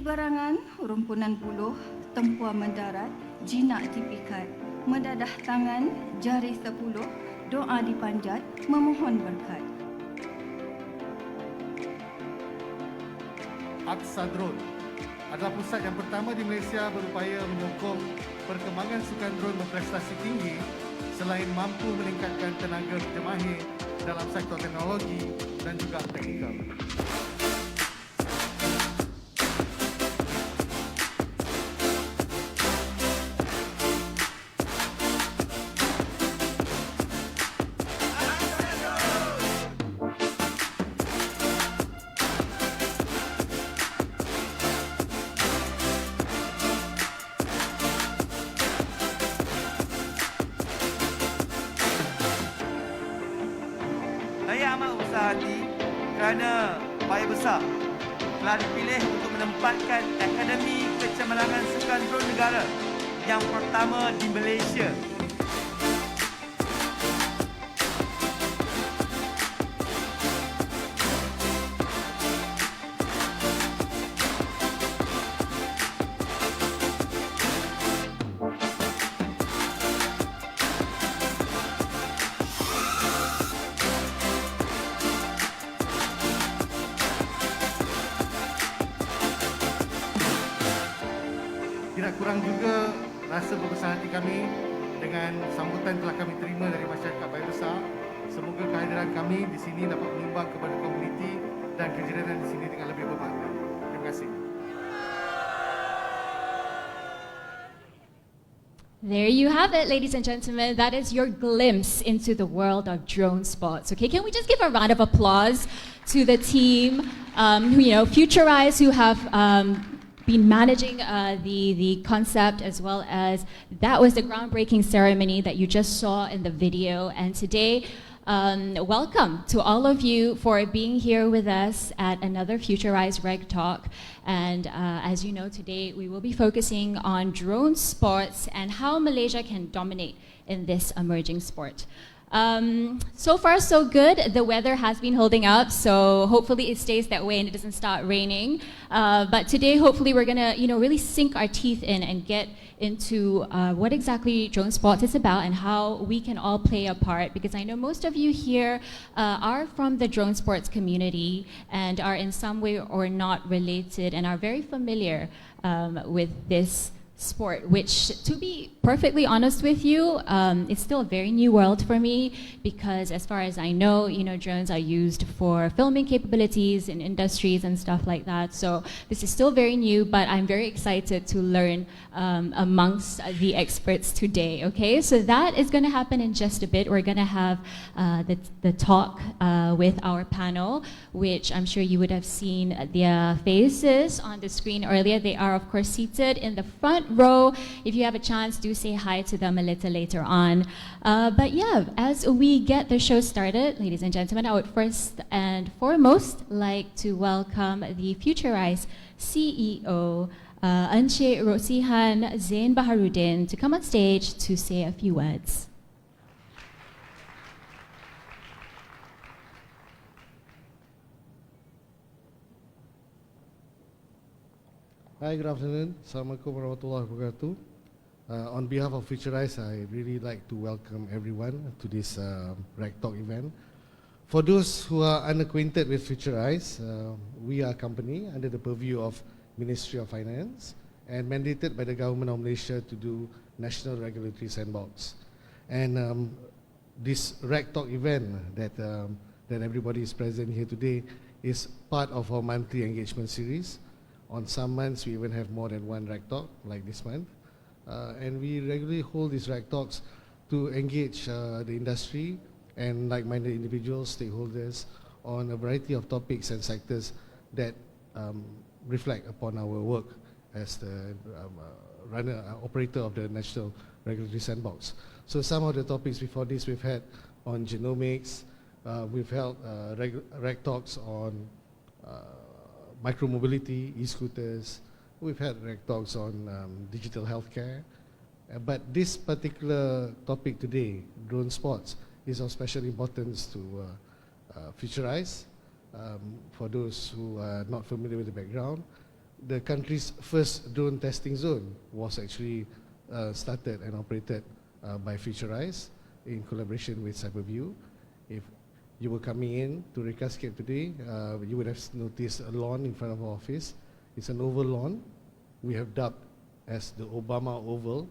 barangan, rumpunan buluh, tempua mendarat, jinak dipikat, mendadah tangan, jari 10, doa dipanjat, memohon berkat. AKSADRON adalah pusat yang pertama di Malaysia berupaya menyokong perkembangan sukan drone berprestasi tinggi selain mampu meningkatkan tenaga kerja mahir dalam sektor teknologi dan juga teknikal. Saya amat berbesar hati kerana upaya besar telah dipilih untuk menempatkan Akademi Kecemerlangan Sukan Dron Negara yang pertama di Malaysia. Tidak kurang juga rasa berbesar hati kami dengan sambutan telah kami terima dari masyarakat baik besar. Semoga kehadiran kami di sini dapat menyumbang kepada komuniti dan kejiranan di sini dengan lebih bermakna. Terima kasih. There you have it, ladies and gentlemen. That is your glimpse into the world of drone sports. Okay, can we just give a round of applause to the team, Futurise, who have been managing the concept, as well as that was the groundbreaking ceremony that you just saw in the video. And today, welcome to all of you for being here with us at another Futurise RegTalk. And as you know, today we will be focusing on drone sports and how Malaysia can dominate in this emerging sport. So far so good. The weather has been holding up, so hopefully it stays that way and it doesn't start raining. But today, hopefully, we're gonna really sink our teeth in and get into what exactly drone sports is about and how we can all play a part. Because I know most of you here are from the drone sports community and are in some way or not related and are very familiar with this sport, which, to be perfectly honest with you, it's still a very new world for me, because as far as I know, drones are used for filming capabilities in industries and stuff like that. So this is still very new, but I'm very excited to learn amongst the experts today. Okay, so that is going to happen in just a bit. We're going to have the talk with our panel, which I'm sure you would have seen their faces on the screen earlier. They are, of course, seated in the front row. If you have a chance, do say hi to them a little later on. But yeah, as we get the show started, ladies and gentlemen, I would first and foremost like to welcome the Futurise CEO, Encik Rosihan Zain Baharudin, to come on stage to say a few words. Hi, good afternoon. Assalamualaikum warahmatullahi wabarakatuh. On behalf of Futurise, I really like to welcome everyone to this RegTalk event. For those who are unacquainted with Futurise, we are a company under the purview of Ministry of Finance and mandated by the Government of Malaysia to do National Regulatory Sandbox. And this RegTalk event that everybody is present here today is part of our monthly engagement series. On some months, we even have more than one RegTalk, like this month. And we regularly hold these RegTalks to engage the industry and like-minded individuals, stakeholders, on a variety of topics and sectors that reflect upon our work as the operator of the National Regulatory Sandbox. So some of the topics before this we've had on genomics, we've held RegTalks on micromobility, e-scooters. We've had RegTalks on digital healthcare. But this particular topic today, drone sports, is of special importance to Futurise. For those who are not familiar with the background, the country's first drone testing zone was actually started and operated by Futurise in collaboration with Cyberview. If you were coming in to RegTalk today, you would have noticed a lawn in front of our office. It's an oval lawn. We have dubbed as the Obama Oval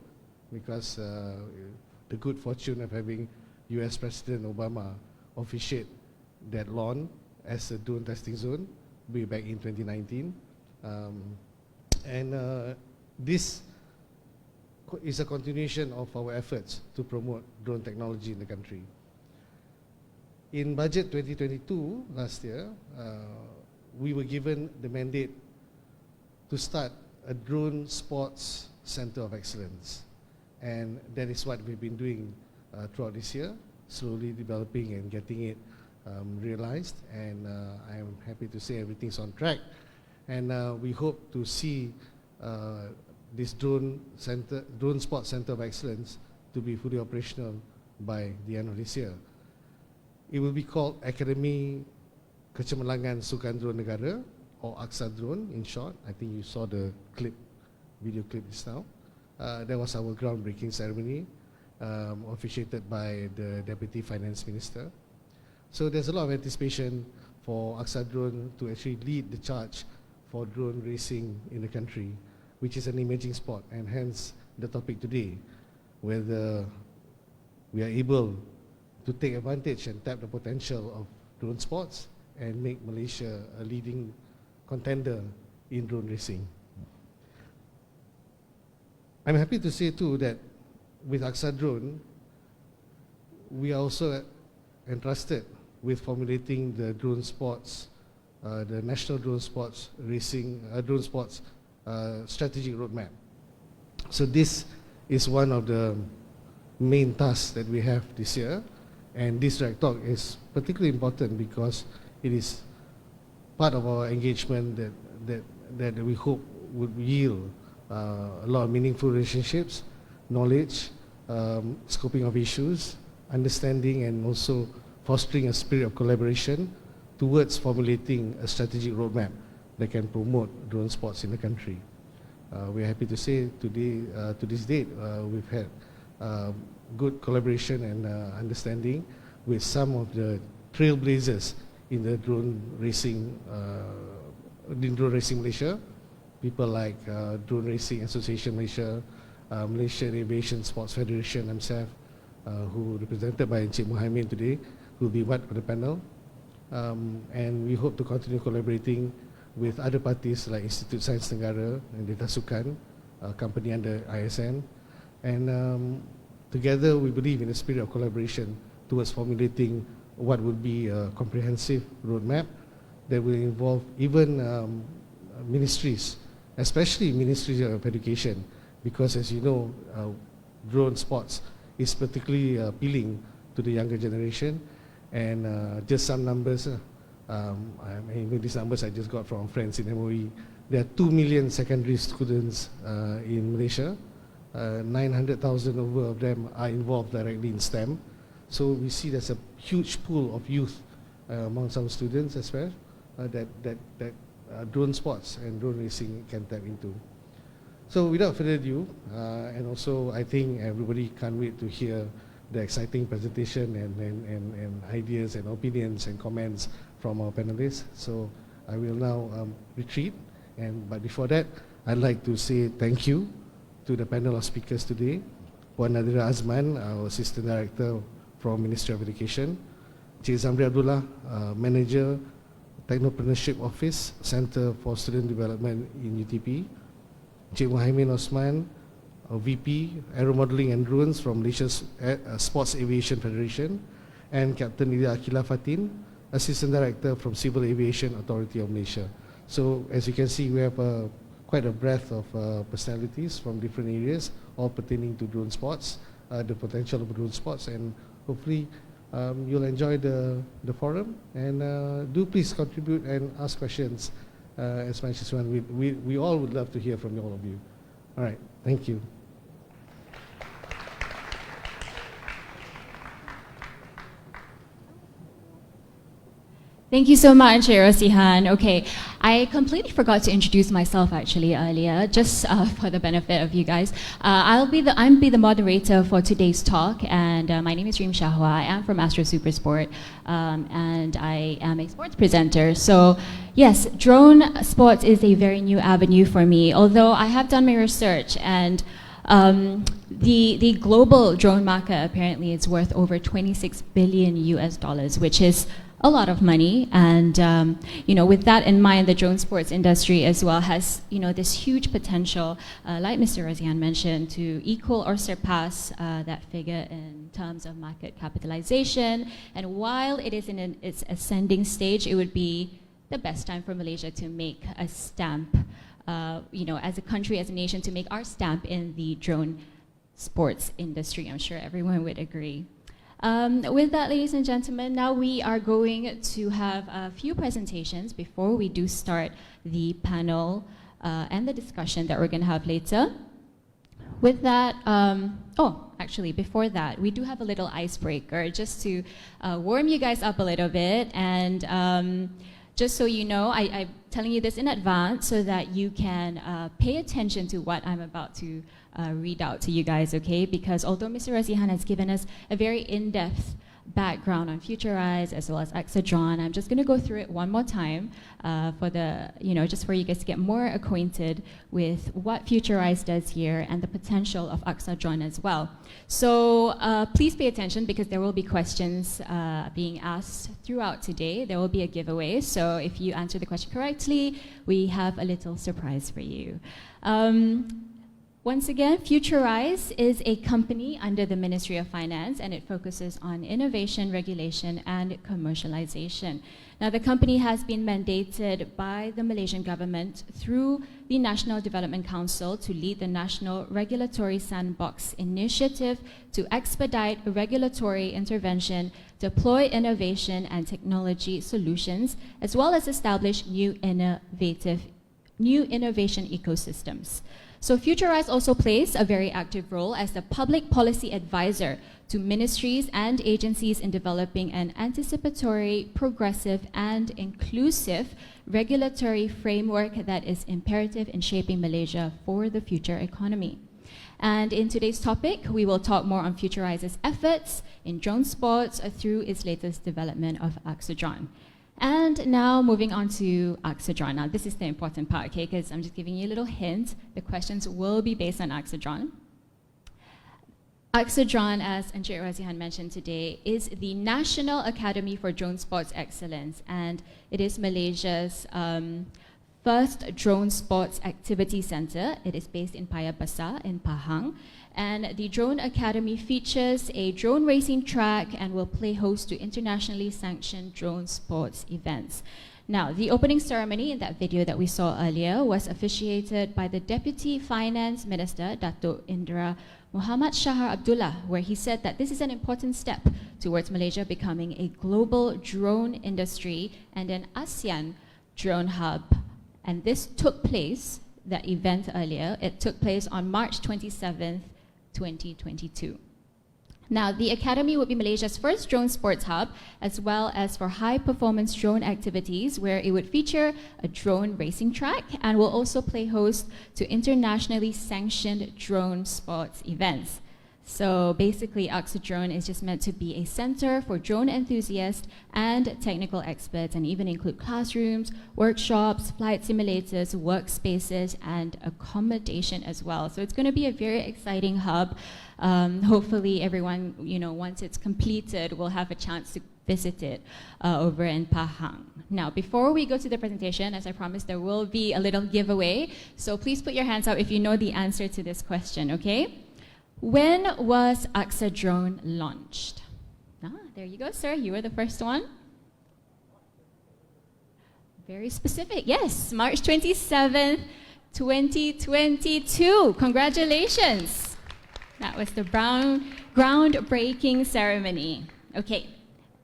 because the good fortune of having US President Obama officiate that lawn as a drone testing zone way back in 2019. This is a continuation of our efforts to promote drone technology in the country. In budget 2022 last year, we were given the mandate to start a drone sports center of excellence, and that is what we've been doing throughout this year, slowly developing and getting it realized, and I am happy to say everything's on track, and we hope to see this drone sports center of excellence to be fully operational by the end of this year. It will be called Akademi Kecemerlangan Sukan Drone Negara, or AKSADRON in short. I think you saw the video clip just now. That was our groundbreaking ceremony, officiated by the Deputy Finance Minister. So there's a lot of anticipation for AKSADRON to actually lead the charge for drone racing in the country, which is an emerging sport, and hence the topic today, whether we are able to take advantage and tap the potential of drone sports and make Malaysia a leading contender in drone racing. I'm happy to say too that with AKSADRON, we are also entrusted with formulating the drone sports, the National Drone Sports Strategic Roadmap. So this is one of the main tasks that we have this year, and this RegTalk is particularly important because it is part of our engagement that we hope would yield a lot of meaningful relationships, knowledge, scoping of issues, understanding, and also fostering a spirit of collaboration towards formulating a strategic roadmap that can promote drone sports in the country. We are happy to say today, to this date, we've had good collaboration and understanding with some of the trailblazers in the drone racing Malaysia, people like Drone Racing Association Malaysia, Malaysian Aviation Sports Federation MSAF, who represented by Encik Muhaimin today, who will be part of the panel, and we hope to continue collaborating with other parties like Institute Sains Negara and Data Sukan, a company under ISN, and together we believe in a spirit of collaboration towards formulating what would be a comprehensive roadmap that will involve even ministries, especially ministries of education, because as you know, drone sports is particularly appealing to the younger generation, and just some numbers, even these numbers I just got from friends in MOE, there are 2 million secondary students in Malaysia, 900,000 over of them are involved directly in STEM, so we see there's a huge pool of youth amongst our students as well that drone sports and drone racing can tap into. So without further ado, and also I think everybody can't wait to hear the exciting presentation and ideas and opinions and comments from our panelists. So I will now retreat, but before that, I'd like to say thank you to the panel of speakers today. Puan Nadirah Azman, our Assistant Director from Ministry of Education, Cik Zamri Abdullah, Manager, Technopreneurship Office, Center for Student Development in UTP, Cik Muhaimin Osman, VP, Aeromodelling and Drones from Malaysia's Sports Aviation Federation, and Captain Ilyaquila Fateen, Assistant Director from Civil Aviation Authority of Malaysia. So as you can see, we have quite a breadth of personalities from different areas, all pertaining to drone sports, the potential of drone sports, and hopefully you'll enjoy the forum, and do please contribute and ask questions as much as you want. We all would love to hear from all of you. All right, thank you. Thank you so much, Rosihan. Okay, I completely forgot to introduce myself actually earlier, just for the benefit of you guys. I'm the moderator for today's talk, and my name is Reem Shahwa. I am from Astro Supersport, and I am a sports presenter. So, yes, drone sports is a very new avenue for me. Although I have done my research, and the global drone market apparently is worth over 26 billion US dollars, which is a lot of money. And with that in mind, the drone sports industry as well has this huge potential, like Mr. Rosihan mentioned, to equal or surpass that figure in terms of market capitalization. And while it is in its ascending stage, it would be the best time for Malaysia to make a stamp, as a country, as a nation, to make our stamp in the drone sports industry. I'm sure everyone would agree. With that, ladies and gentlemen, now we are going to have a few presentations before we do start the panel and the discussion that we're going to have later. With that, actually, before that, we do have a little icebreaker just to warm you guys up a little bit. And just so you know, I'm telling you this in advance so that you can pay attention to what I'm about to read out to you guys, okay? Because although Mr. Rosihan has given us a very in-depth background on Futurise as well as AKSADRON, I'm just going to go through it one more time just for you guys to get more acquainted with what Futurise does here and the potential of AKSADRON as well. So please pay attention because there will be questions being asked throughout today. There will be a giveaway, so if you answer the question correctly, we have a little surprise for you. Once again, Futurise is a company under the Ministry of Finance, and it focuses on innovation, regulation, and commercialization. Now, the company has been mandated by the Malaysian government through the National Development Council to lead the National Regulatory Sandbox Initiative to expedite regulatory intervention, deploy innovation and technology solutions, as well as establish new innovation ecosystems. So Futurise also plays a very active role as the public policy advisor to ministries and agencies in developing an anticipatory, progressive, and inclusive regulatory framework that is imperative in shaping Malaysia for the future economy. And in today's topic, we will talk more on Futurise's efforts in drone sports through its latest development of AKSADRON. And now moving on to AKSADRON. Now this is the important part, okay, because I'm just giving you a little hint. The questions will be based on AKSADRON. AKSADRON, as Encik Rosihan mentioned today, is the National Academy for Drone Sports Excellence, and it is Malaysia's first drone sports activity center. It is based in Paya Besar in Pahang. And the Drone Academy features a drone racing track and will play host to internationally sanctioned drone sports events. Now, the opening ceremony in that video that we saw earlier was officiated by the Deputy Finance Minister, Datuk Indra Muhammad Shah Abdullah, where he said that this is an important step towards Malaysia becoming a global drone industry and an ASEAN drone hub. And this took place, that event earlier, it took place on March 27th, 2022. Now, the Academy will be Malaysia's first drone sports hub, as well as for high-performance drone activities, where it would feature a drone racing track and will also play host to internationally sanctioned drone sports events. So basically, AKSADRON is just meant to be a center for drone enthusiasts and technical experts, and even include classrooms, workshops, flight simulators, workspaces, and accommodation as well. So it's going to be a very exciting hub. Hopefully everyone, once it's completed, will have a chance to visit it over in Pahang. Now, before we go to the presentation, as I promised, there will be a little giveaway. So please put your hands up if you know the answer to this question, okay? When was AKSADRON launched? There you go, sir. You were the first one. Very specific. Yes, March 27th, 2022. Congratulations. That was the groundbreaking ceremony. Okay,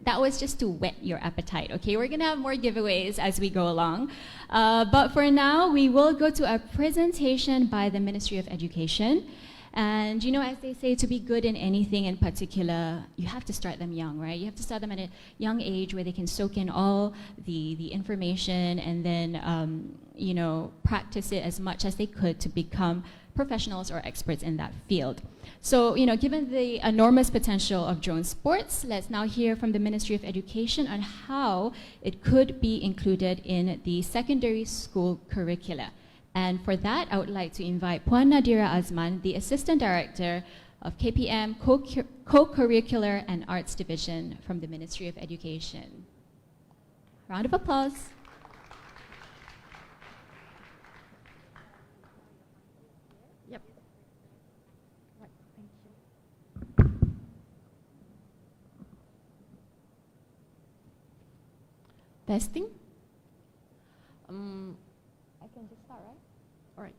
that was just to whet your appetite. Okay, we're going to have more giveaways as we go along. But for now, we will go to a presentation by the Ministry of Education. And you know, as they say, to be good in anything in particular, you have to start them young, right? You have to start them at a young age where they can soak in all the information and then, you know, practice it as much as they could to become professionals or experts in that field. So, you know, given the enormous potential of drone sports, let's now hear from the Ministry of Education on how it could be included in the secondary school curricula. And for that, I would like to invite Puan Nadirah Azman, the Assistant Director of KPM Co-Curricular and Arts Division from the Ministry of Education. Round of applause. Yep. Right, thank you. Testing. I can just start, right? All right.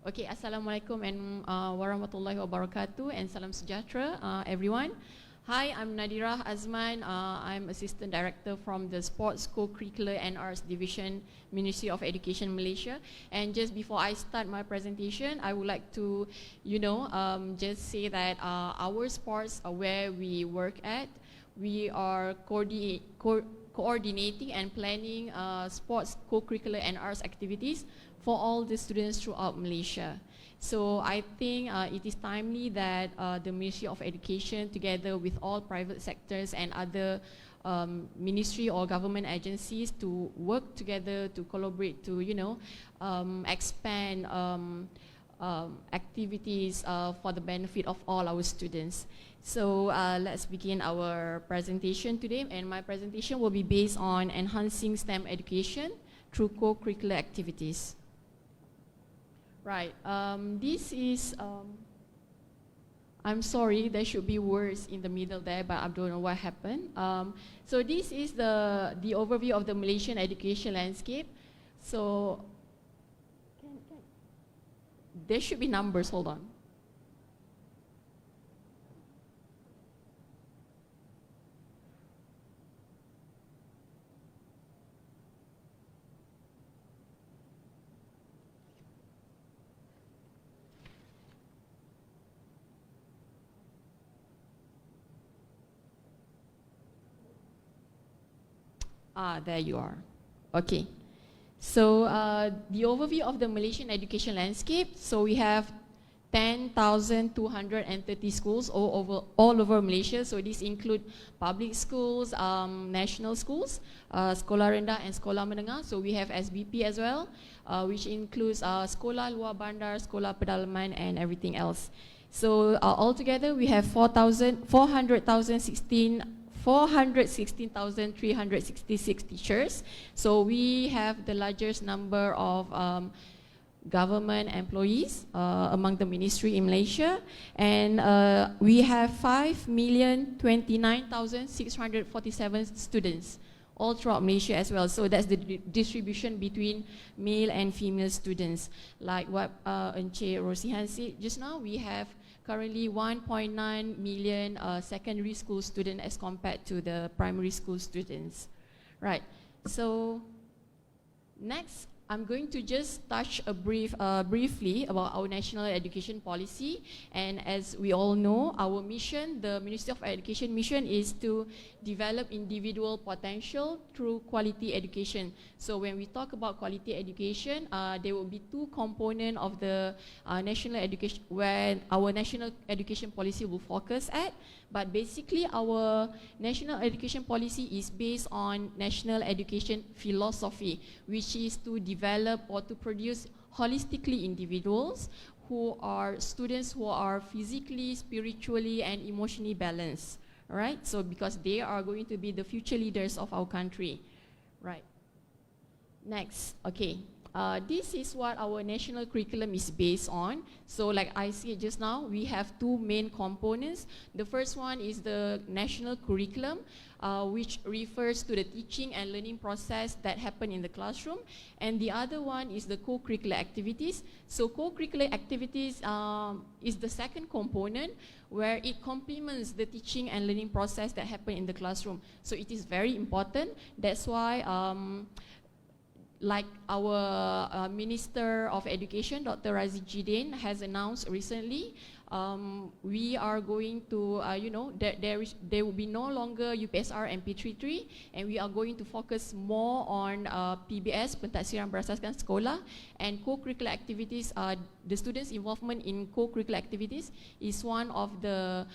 Okay, Assalamualaikum and warahmatullahi wabarakatuh and salam sejahtera everyone. Hi, I'm Nadirah Azman. I'm Assistant Director from the Sports Co-Curricular and Arts Division, Ministry of Education, Malaysia. And just before I start my presentation, I would like to, you know, just say that our sports are where we work at. We are coordinating and planning sports co-curricular and arts activities for all the students throughout Malaysia. So I think it is timely that the Ministry of Education, together with all private sectors and other ministry or government agencies, to work together to collaborate to, you know, expand activities for the benefit of all our students. So let's begin our presentation today, and my presentation will be based on enhancing STEM education through co-curricular activities. Right, this is, I'm sorry, there should be words in the middle there, but I don't know what happened. So this is the overview of the Malaysian education landscape. So, there should be numbers, hold on. There you are. Okay. So the overview of the Malaysian education landscape. So we have 10,230 schools all over Malaysia. So these include public schools, national schools, sekolah rendah and sekolah menengah. So we have SBP as well, which includes sekolah luar bandar, sekolah pedalaman, and everything else. So altogether we have 416,366 teachers. So we have the largest number of government employees among the ministry in Malaysia, and we have 5,029,647 students all throughout Malaysia as well. So that's the distribution between male and female students. Like what Encik Rosihan said just now, we have currently 1.9 million secondary school students as compared to the primary school students. Right, so next I'm going to just touch briefly about our national education policy. And as we all know, our mission, the Ministry of Education mission, is to develop individual potential through quality education. So when we talk about quality education, there will be two components of the national education, where our national education policy will focus at. But basically, our national education policy is based on national education philosophy, which is to develop or to produce holistically individuals who are students who are physically, spiritually, and emotionally balanced. Right? So because they are going to be the future leaders of our country. Right. Next, okay. This is what our national curriculum is based on. So like I said just now, we have two main components. The first one is the national curriculum, which refers to the teaching and learning process that happen in the classroom. And the other one is the co-curricular activities. So co-curricular activities is the second component, where it complements the teaching and learning process that happen in the classroom. So it is very important. That's why like our Minister of Education, Dr. Razi Jidin, has announced recently, we are going to, there will be no longer UPSR and P33, and we are going to focus more on PBS, Pentaksiran Berasaskan Sekolah, and co-curricular activities. The students' involvement in co-curricular activities is one of the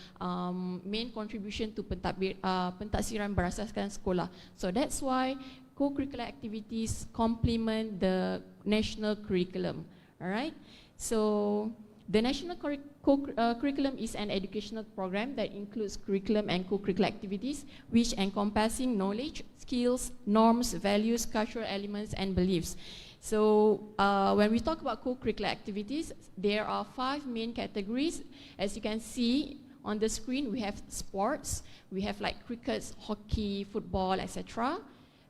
main contribution to Pentaksiran Berasaskan Sekolah. So that's why co-curricular activities complement the national curriculum. All right. So the national curriculum is an educational program that includes curriculum and co-curricular activities, which encompassing knowledge, skills, norms, values, cultural elements, and beliefs. So when we talk about co-curricular activities, there are 5 main categories. As you can see on the screen, we have sports. We have like cricket, hockey, football, etc.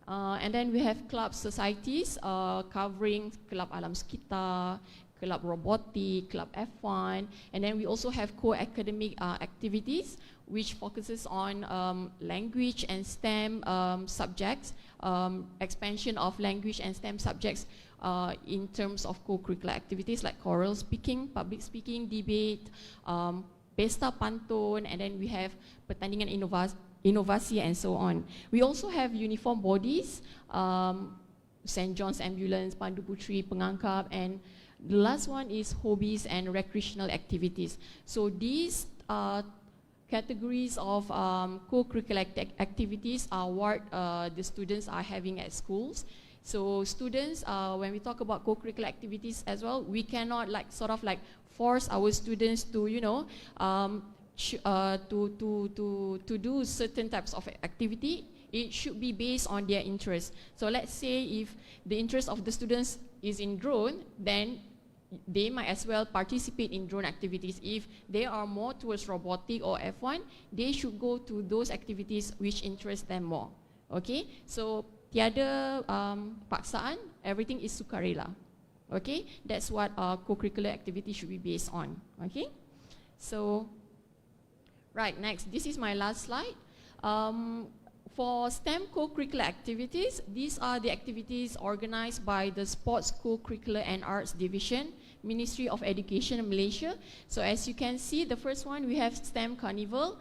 And then we have club societies covering Club Alam Sekitar, Club Robotik, Club F1, and then we also have co-academic activities which focuses on language and STEM subjects, expansion of language and STEM subjects in terms of co-curricular activities like choral speaking, public speaking, debate, pesta pantun, and then we have pertandingan inovasi and so on. We also have uniform bodies, St. John's Ambulance, Pandu Putri, Pengangkap, and the last one is hobbies and recreational activities. So these categories of co-curricular activities are what the students are having at schools. So students, when we talk about co-curricular activities as well, we cannot force our students to, to do certain types of activity. It should be based on their interest. So let's say if the interest of the students is in drone, then they might as well participate in drone activities. If they are more towards robotic or F1, they should go to those activities which interest them more. Okay, so tiada paksaan, everything is sukarela. Okay, that's what co-curricular activity should be based on. Okay, so right, next, this is my last slide. For STEM co-curricular activities, these are the activities organized by the Sports Co-Curricular and Arts Division, Ministry of Education in Malaysia. So as you can see, the first one, we have STEM Carnival.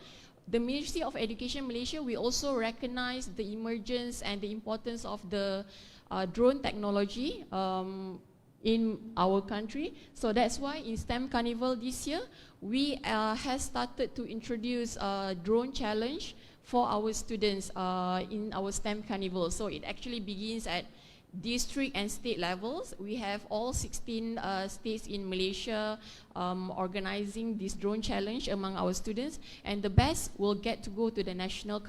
The Ministry of Education Malaysia, we also recognize the emergence and the importance of the drone technology in our country. So that's why in STEM Carnival this year, we have started to introduce a drone challenge for our students in our STEM Carnival. So it actually begins at district and state levels. We have all 16 states in Malaysia organizing this drone challenge among our students, and the best will get to go to the National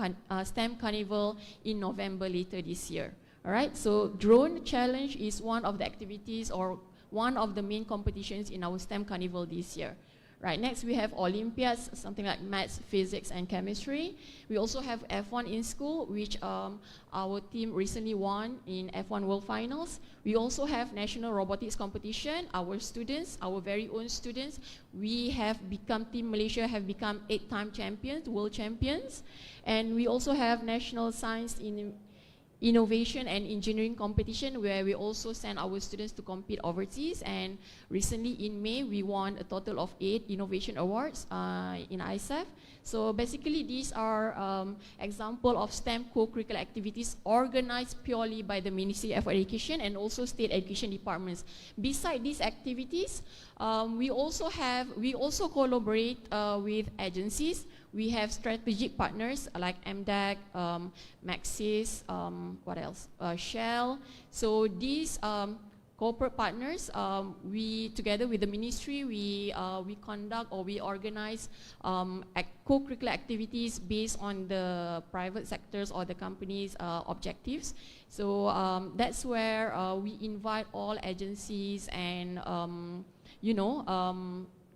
STEM Carnival in November later this year. All right, so drone challenge is one of the activities or one of the main competitions in our STEM Carnival this year. Right, next we have Olympiads, something like maths, physics, and chemistry. We also have F1 in school, which our team recently won in F1 World Finals. We also have National Robotics Competition. Our students, our very own students, we have become, Team Malaysia have become 8-time champions, world champions. And we also have National Science Innovation and Engineering Competition, where we also send our students to compete overseas. And recently in May, we won a total of 8 innovation awards in ISAF. So basically these are example of STEM co-curricular activities organized purely by the Ministry of Education and also state education departments. Beside these activities, we also collaborate with agencies. We have strategic partners like MDAC, Maxis, what else? Shell. So these corporate partners, we together with the ministry, we conduct or we organize co-curricular activities based on the private sectors or the company's objectives. So that's where we invite all agencies and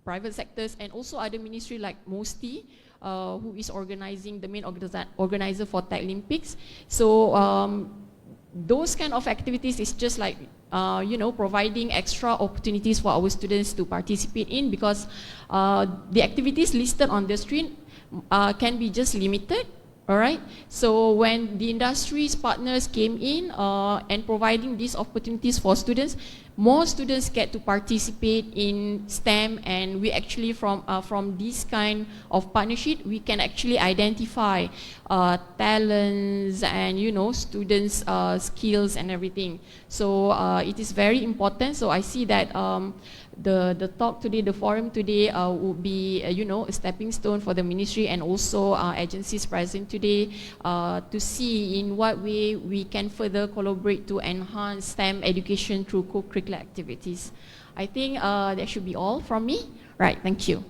private sectors and also other ministry like MOSTI, who is organizing, the main organizer for Tech Olympics. So those kind of activities is just like, providing extra opportunities for our students to participate in, because the activities listed on the screen can be just limited. Alright, so when the industry's partners came in and providing these opportunities for students, more students get to participate in STEM, and we actually from this kind of partnership, we can actually identify talents and students' skills and everything. So it is very important. So I see that the talk today, the forum today would be a stepping stone for the ministry and also agencies present today to see in what way we can further collaborate to enhance STEM education through co-curricular activities. I think that should be all from me. Right, thank you.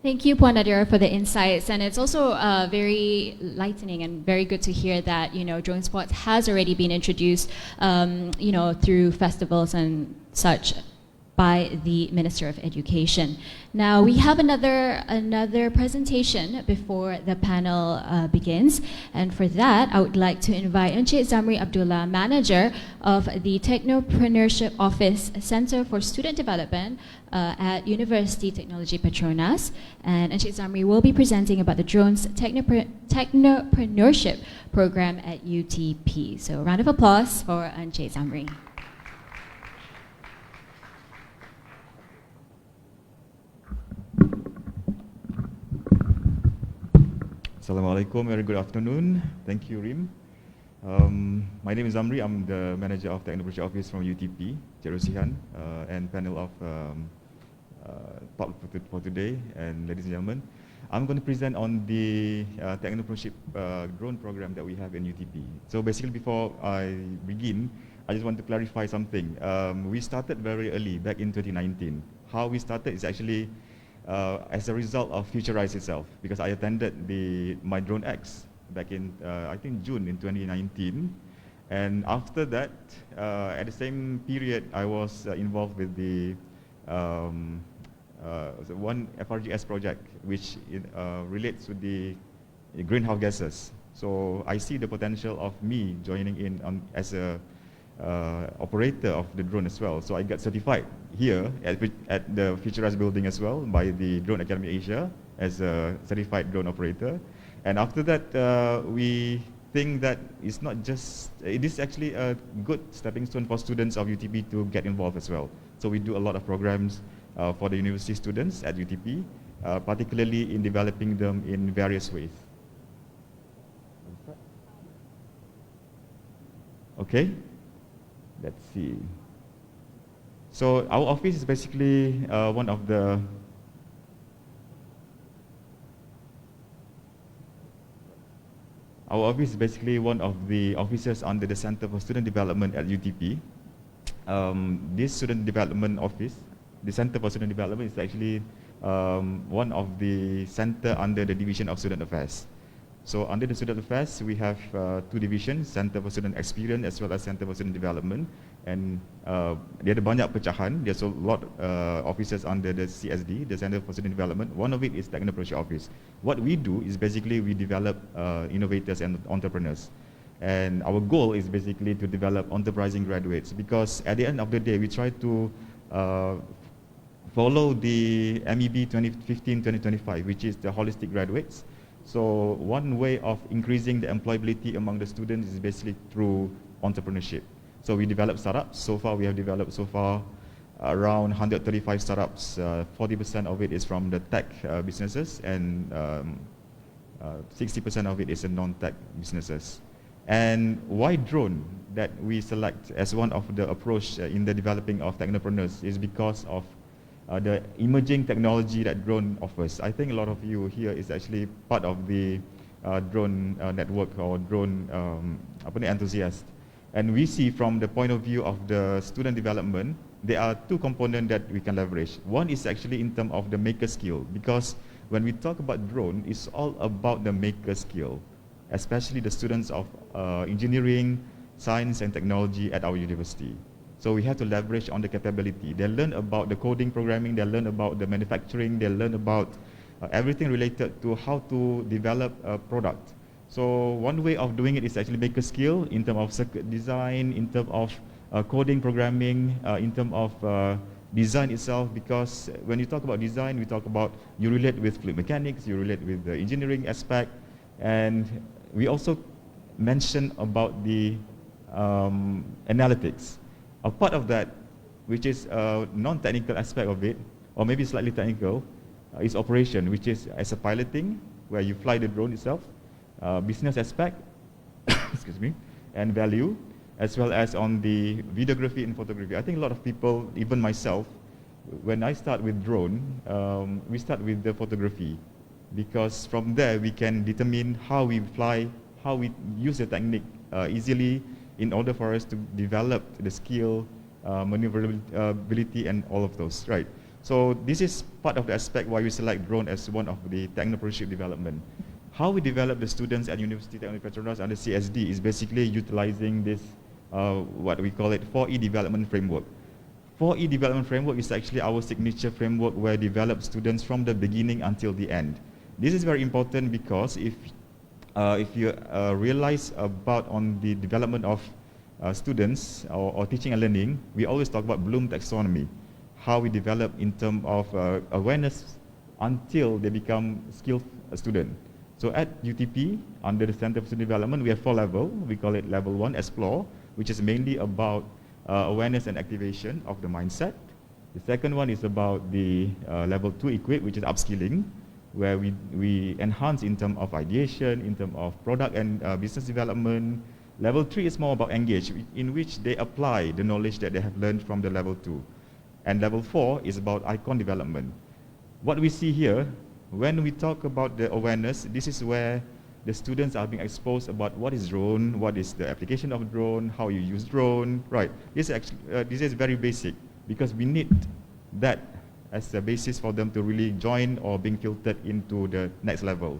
Thank you, Puan Nadirah, for the insights, and it's also very lightening and very good to hear that drone sports has already been introduced, through festivals and such by the Minister of Education. Now we have another presentation before the panel begins, and for that I would like to invite Encik Zamri Abdullah, Manager of the Technopreneurship Office Center for Student Development at Universiti Teknologi Petronas, and Encik Zamri will be presenting about the Drones Technopreneurship Program at UTP. So a round of applause for Encik Zamri. Assalamualaikum, very good afternoon. Thank you, Reem. My name is Zamri. I'm the manager of Technology Office from UTP, Jerusihan, and panel of talk for today. And ladies and gentlemen, I'm going to present on the Technopreneurship drone program that we have in UTP. So basically, before I begin, I just want to clarify something. We started very early, back in 2019. How we started is actually as a result of Futurise itself, because I attended my Drone X back in I think June in 2019, and after that, at the same period, I was involved with the one FRGS project, which relates to the greenhouse gases. So I see the potential of me joining in as a operator of the drone as well. So I got certified here at the Futurise building as well by the Drone Academy Asia as a certified drone operator. And after that, we think that it is actually a good stepping stone for students of UTP to get involved as well. So we do a lot of programs for the university students at UTP, particularly in developing them in various ways. Okay. Let's see. So our office is basically one of the offices under the Center for Student Development at UTP. This student development office, the Center for Student Development, is actually one of the center under the Division of Student Affairs. So under the Student Affairs, we have two divisions, Center for Student Experience as well as Center for Student Development. And dia ada banyak pecahan. There's a lot offices under the CSD, the Center for Student Development. One of it is Technopreneurship Office. What we do is basically we develop innovators and entrepreneurs. And our goal is basically to develop enterprising graduates, because at the end of the day, we try to follow the MEB 2015-2025, which is the holistic graduates. So one way of increasing the employability among the students is basically through entrepreneurship. So we develop startups. So far, we have developed around 135 startups. 40% of it is from the tech businesses, and 60% of it is in non-tech businesses. And why drone that we select as one of the approach in the developing of technopreneurs is because of the emerging technology that drone offers. I think a lot of you here is actually part of the drone network or drone enthusiast. And we see from the point of view of the student development, there are two components that we can leverage. One is actually in terms of the maker skill, because when we talk about drone, it's all about the maker skill, especially the students of engineering, science and technology at our university. So we have to leverage on the capability. They learn about the coding, programming, they learn about the manufacturing, they learn about everything related to how to develop a product. So one way of doing it is actually make a skill in terms of circuit design, in terms of coding, programming, in terms of design itself, because when you talk about design, we talk about you relate with fluid mechanics, you relate with the engineering aspect, and we also mention about the analytics. A part of that, which is a non-technical aspect of it, or maybe slightly technical, is operation, which is as a piloting, where you fly the drone itself, business aspect, excuse me, and value, as well as on the videography and photography. I think a lot of people, even myself, when I start with drone, we start with the photography, because from there we can determine how we fly, how we use the technique easily in order for us to develop the skill, maneuverability, and all of those, right? So this is part of the aspect why we select drone as one of the technopreneurship development. How we develop the students at Universiti Teknologi Petronas under CSD is basically utilizing this, what we call it, 4E development framework. 4E development framework is actually our signature framework where we develop students from the beginning until the end. This is very important because if you realize about on the development of students or teaching and learning, we always talk about Bloom taxonomy, how we develop in terms of awareness until they become skilled student. So at UTP, under the Center for Student Development, we have 4 levels. We call it level 1, explore, which is mainly about awareness and activation of the mindset. The second one is about the level 2, equip, which is upskilling, where we enhance in terms of ideation, in terms of product and business development. Level 3 is more about engage, in which they apply the knowledge that they have learned from the level 2. And level 4 is about icon development. What we see here, when we talk about the awareness, this is where the students are being exposed about what is drone, what is the application of drone, how you use drone, right? This is very basic, because we need that as a basis for them to really join or being filtered into the next level.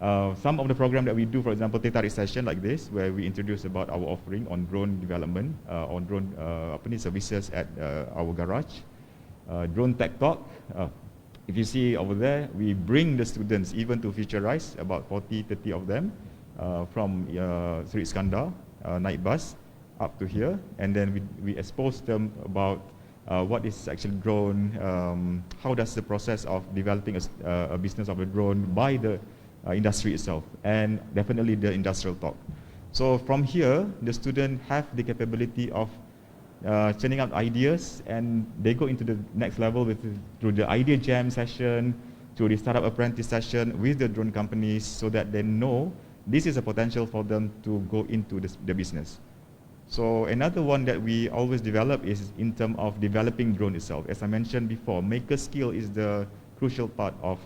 Some of the program that we do, for example, Tetarik session like this, where we introduce about our offering on drone development, on drone services at our garage. Drone Tech Talk. If you see over there, we bring the students even to Futurise, about 40, 30 of them, from Sri Iskandar, night bus, up to here, and then we expose them about what is actually drone, how does the process of developing a business of a drone by the industry itself, and definitely the industrial talk. So from here, the student have the capability of churning out ideas, and they go into the next level through the idea jam session, through the startup apprentice session with the drone companies, so that they know this is a potential for them to go into the business. So another one that we always develop is in terms of developing drone itself. As I mentioned before, maker skill is the crucial part of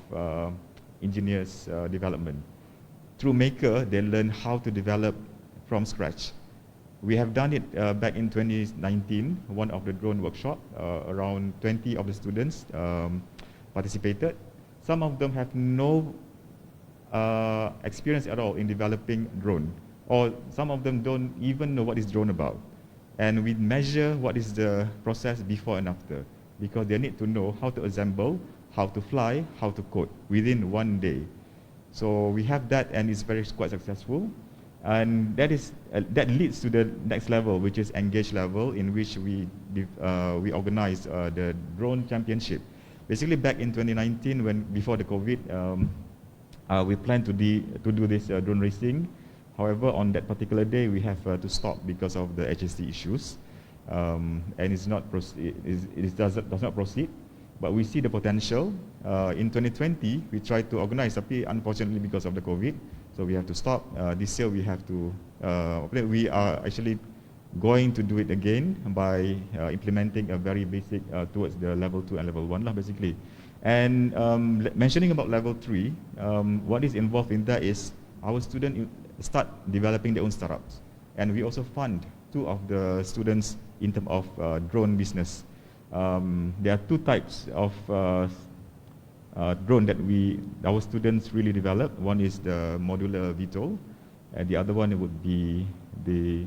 engineers development. Through maker, they learn how to develop from scratch. We have done it back in 2019, one of the drone workshop. Around 20 of the students participated. Some of them have no experience at all in developing drone, or some of them don't even know what is drone about. And we measure what is the process before and after, because they need to know how to assemble, how to fly, how to code within 1 day. So we have that, and it's quite successful. And that leads to the next level, which is engage level, in which we organize the drone championship. Basically, back in 2019, before the COVID, we planned to do this drone racing. However, on that particular day, we have to stop because of the HST issues, and it does not proceed. But we see the potential. In 2020, we tried to organize, but unfortunately because of the COVID, so we have to stop. This year we have to, we are actually going to do it again by implementing a very basic towards the level 2 and level 1 basically. And mentioning about level 3, what is involved in that is our students start developing their own startups. And we also fund 2 of the students in terms of drone business. There are 2 types of drone that our students really develop. One is the modular VTOL, and the other one would be the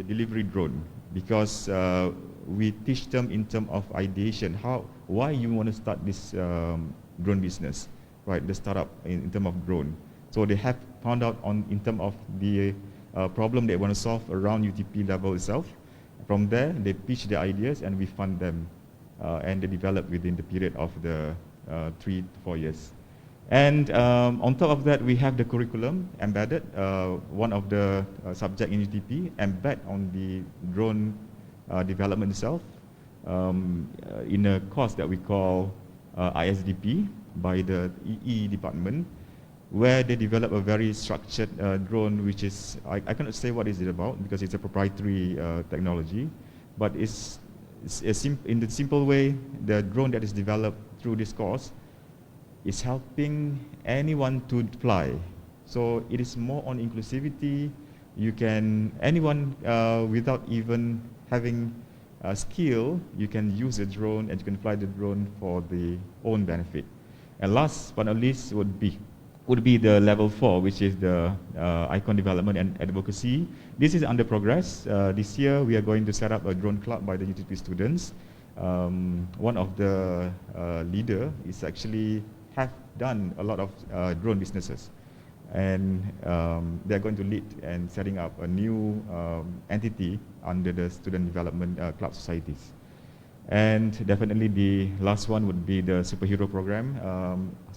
delivery drone, because we teach them in terms of ideation, why you want to start this drone business, right? The startup in terms of drone. So they have found out in terms of the problem they want to solve around UTP level itself. From there, they pitch their ideas and we fund them, and they develop within the period of the 3 to 4 years. And on top of that, we have the curriculum embedded, one of the subject in UTP, embed on the drone development itself in a course that we call ISDP by the EE department, where they develop a very structured drone, which is, I cannot say what is it about because it's a proprietary technology, but it's in the simple way, the drone that is developed through this course is helping anyone to fly. So it is more on inclusivity. You can, anyone without even having a skill, you can use a drone and you can fly the drone for the own benefit. And last but not least would be the level 4, which is the icon development and advocacy. This is under progress. This year we are going to set up a drone club by the UTP students. One of the leader is actually have done a lot of drone businesses, and they're going to lead and setting up a new entity under the student development club societies. And definitely the last one would be the superhero program.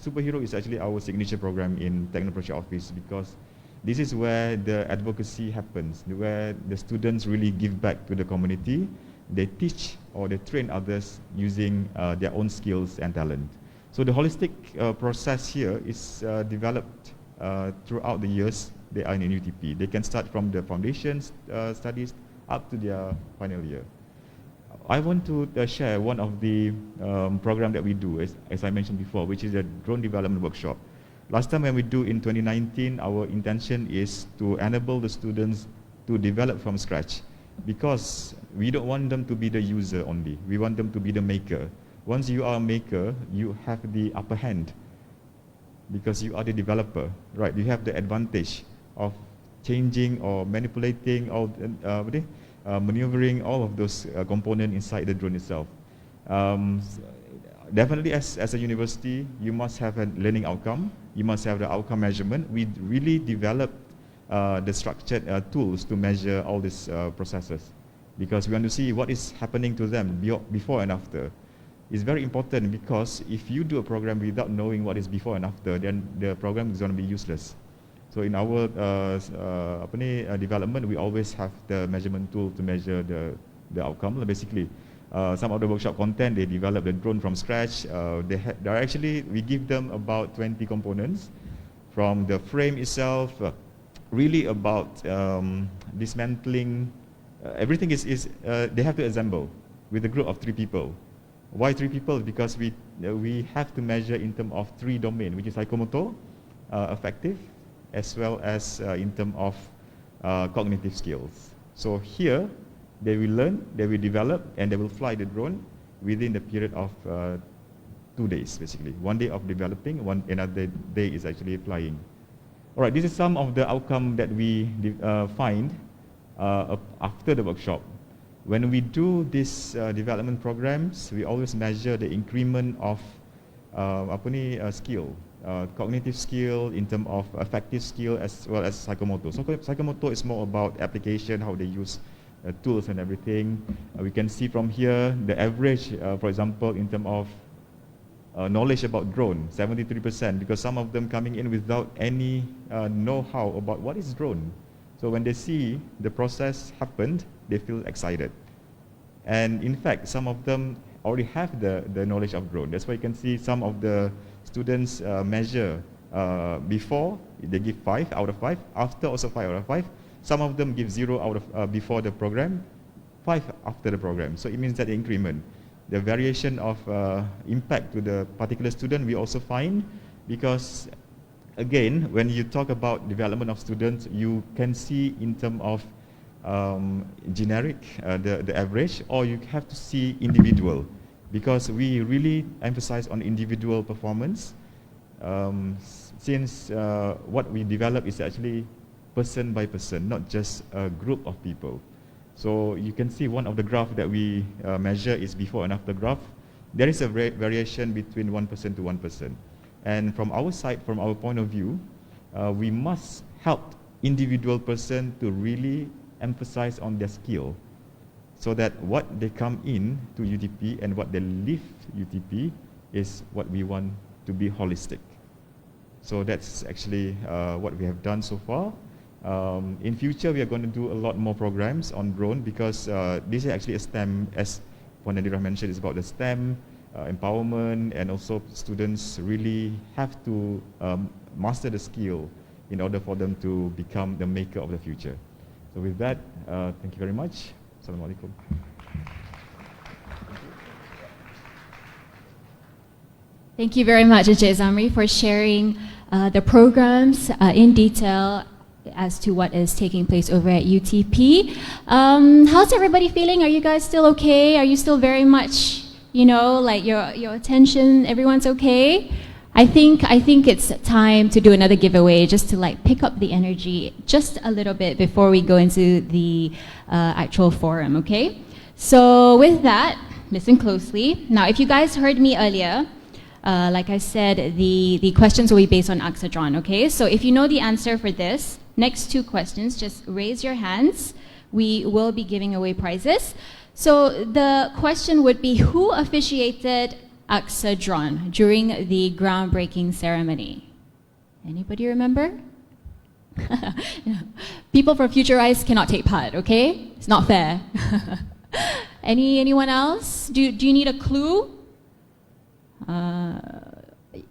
Superhero is actually our signature program in Teknologi office because this is where the advocacy happens, where the students really give back to the community. They teach or they train others using their own skills and talent. So the holistic process here is developed throughout the years they are in UTP. They can start from the foundations studies up to their final year. I want to share one of the program that we do, as I mentioned before, which is a drone development workshop. Last time when we do in 2019, our intention is to enable the students to develop from scratch, because we don't want them to be the user only. We want them to be the maker. Once you are a maker, you have the upper hand because you are the developer, right? You have the advantage of changing or manipulating or maneuvering all of those components inside the drone itself. Definitely as a university, you must have a learning outcome. You must have the outcome measurement. We really developed the structured tools to measure all these processes because we want to see what is happening to them before and after. It's very important because if you do a program without knowing what is before and after, then the program is going to be useless. So in our development, we always have the measurement tool to measure the outcome. Basically, some of the workshop content, they develop the drone from scratch. We give them about 20 components from the frame itself, really about dismantling. Everything is they have to assemble with a group of 3 people. Why 3 people? Because we have to measure in terms of 3 domains, which is psychomotor, affective, as well as in terms of cognitive skills. So here, they will learn, they will develop, and they will fly the drone within the period of 2 days, basically. 1 day of developing, another day is actually flying. All right, this is some of the outcome that we find after the workshop. When we do these development programs, we always measure the increment of skill, cognitive skill in terms of affective skill as well as psychomotor. So psychomotor is more about application, how they use tools and everything. We can see from here the average, for example, in terms of knowledge about drone, 73%, because some of them coming in without any know-how about what is drone. So when they see the process happened, they feel excited. And in fact, some of them already have the knowledge of drone. That's why you can see some of the students measure before, they give 5 out of 5, after also 5 out of 5. Some of them give 0 out of before the program, 5 after the program. So it means that the increment, the variation of impact to the particular student we also find, because again, when you talk about development of students, you can see in terms of generic, the average, or you have to see individual, because we really emphasize on individual performance, since what we develop is actually person by person, not just a group of people. So you can see one of the graph that we measure is before and after graph. There is a variation between 1% to 1%. And from our side, from our point of view, we must help individual person to really emphasize on their skill. so that what they come in to UTP and what they leave UTP is what we want to be holistic. So that's actually what we have done so far. In future, we are going to do a lot more programs on drone, because this is actually a STEM, as Nadirah mentioned, it's about the STEM empowerment, and also students really have to master the skill in order for them to become the maker of the future. So with that, thank you very much. Assalamualaikum. Thank you very much, Encik Zamri, for sharing the programs in detail as to what is taking place over at UTP. How's everybody feeling? Are you guys still okay? Are you still very much, you know, like your attention, everyone's okay? I think it's time to do another giveaway, just to like pick up the energy just a little bit before we go into the actual forum, okay? So with that, listen closely. Now, if you guys heard me earlier, like I said, the questions will be based on AKSADRON, okay? So if you know the answer for this, next two questions, just raise your hands. We will be giving away prizes. So the question would be, who officiated AKSADRON during the groundbreaking ceremony? Anybody remember? People from Futurise cannot take part, okay? It's not fair. Anyone else? Do you need a clue?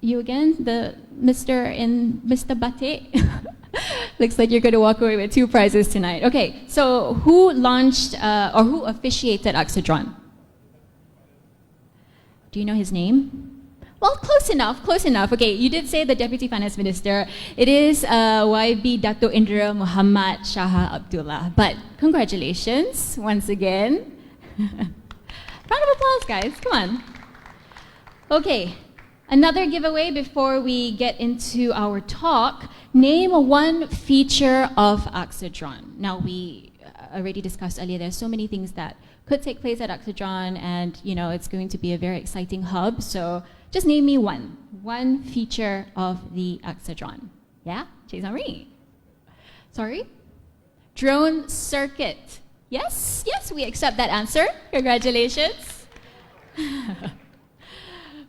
You again, the Mr. Batik. Looks like you're going to walk away with two prizes tonight. Okay, so who launched or who officiated AKSADRON? Do you know his name? Well, close enough, close enough. Okay, you did say the Deputy Finance Minister. It is YB Dato Indra Muhammad Shahwa Abdullah. But congratulations once again. Round of applause, guys. Come on. Okay, another giveaway before we get into our talk. Name one feature of AKSADRON. Now, we already discussed earlier, there's so many things that could take place at AKSADRON, and you know, it's going to be a very exciting hub. So just name me one feature of the AKSADRON. Yeah, Zamri. Sorry? Drone circuit. Yes, we accept that answer. Congratulations.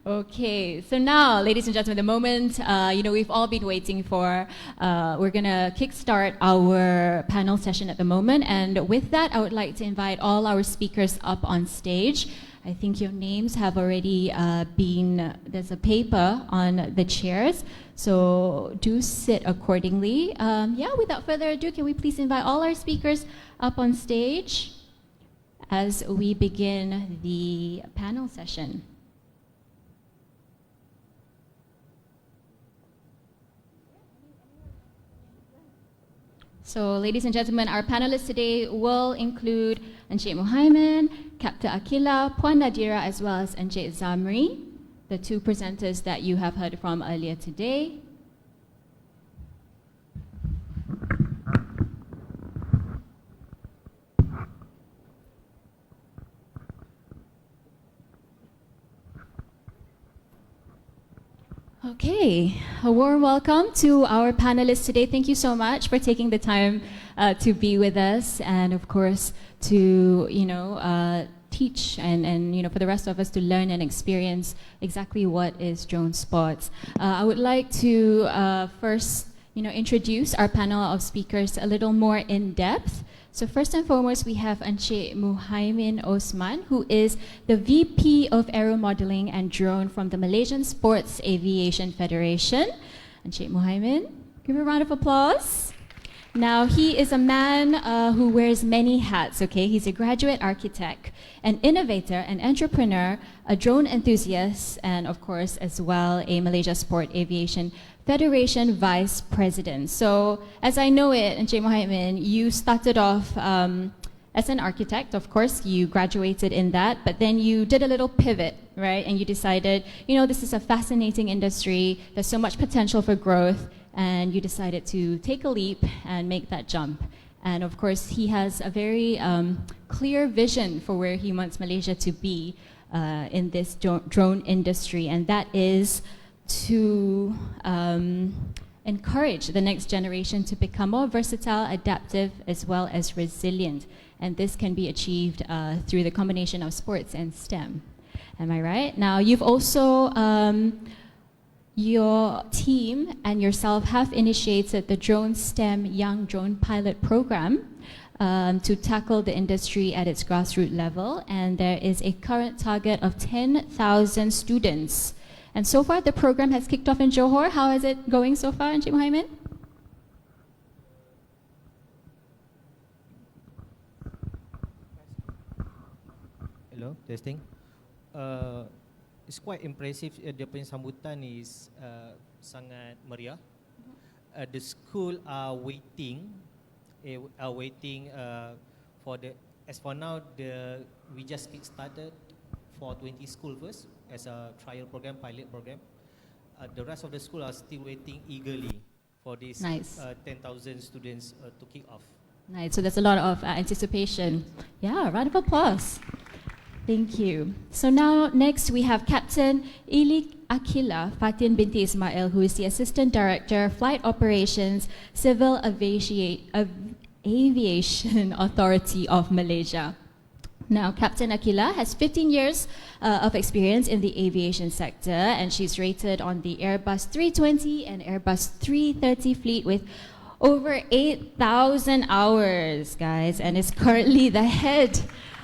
Okay, so now, ladies and gentlemen, the moment you know we've all been waiting for. We're gonna kickstart our panel session at the moment, and with that, I would like to invite all our speakers up on stage. I think your names have already been. There's a paper on the chairs, so do sit accordingly. Yeah, without further ado, can we please invite all our speakers up on stage as we begin the panel session. So, ladies and gentlemen, our panelists today will include Encik Muhaimin, Captain Ilyaquila, Puan Nadirah, as well as Encik Zamri, the two presenters that you have heard from earlier today. Okay, a warm welcome to our panelists today. Thank you so much for taking the time to be with us, and of course to teach and for the rest of us to learn and experience exactly what is drone sports. I would like to first introduce our panel of speakers a little more in depth. So first and foremost, we have Encik Muhaimin Osman, who is the VP of Aeromodeling and Drone from the Malaysian Sports Aviation Federation. Encik Muhaimin, give a round of applause. Now, he is a man who wears many hats, okay? He's a graduate architect, an innovator, an entrepreneur, a drone enthusiast, and of course, as well, a Malaysia Sport Aviation Federation Vice President. So, as I know it, Encik Muhaimin, you started off as an architect, of course, you graduated in that, but then you did a little pivot, right? And you decided, this is a fascinating industry, there's so much potential for growth, and you decided to take a leap and make that jump. And of course, he has a very clear vision for where he wants Malaysia to be in this drone industry, and that is to encourage the next generation to become more versatile, adaptive, as well as resilient. and this can be achieved through the combination of sports and STEM. Am I right? Now, you've also, your team and yourself have initiated the Drone STEM Young Drone Pilot Program to tackle the industry at its grassroots level, and there is a current target of 10,000 students. And so far, the program has kicked off in Johor. How is it going so far, Encik Muhaimin? Hello, testing. It's quite impressive. Dia punya sambutan is sangat meriah. The school are waiting for the. As for now, we just kick started for 20 school first as a trial program, pilot program. The rest of the school are still waiting eagerly for this Nice. 10,000 students to kick off. Nice. So there's a lot of anticipation. Yeah, round of applause. Thank you. So now next we have Captain Ilyaquila Fateen binti Ismail, who is the Assistant Director, Flight Operations, Civil Aviation Authority of Malaysia. Now, Captain Akila has 15 years of experience in the aviation sector, and she's rated on the Airbus 320 and Airbus 330 fleet with over 8,000 hours, guys, and is currently the head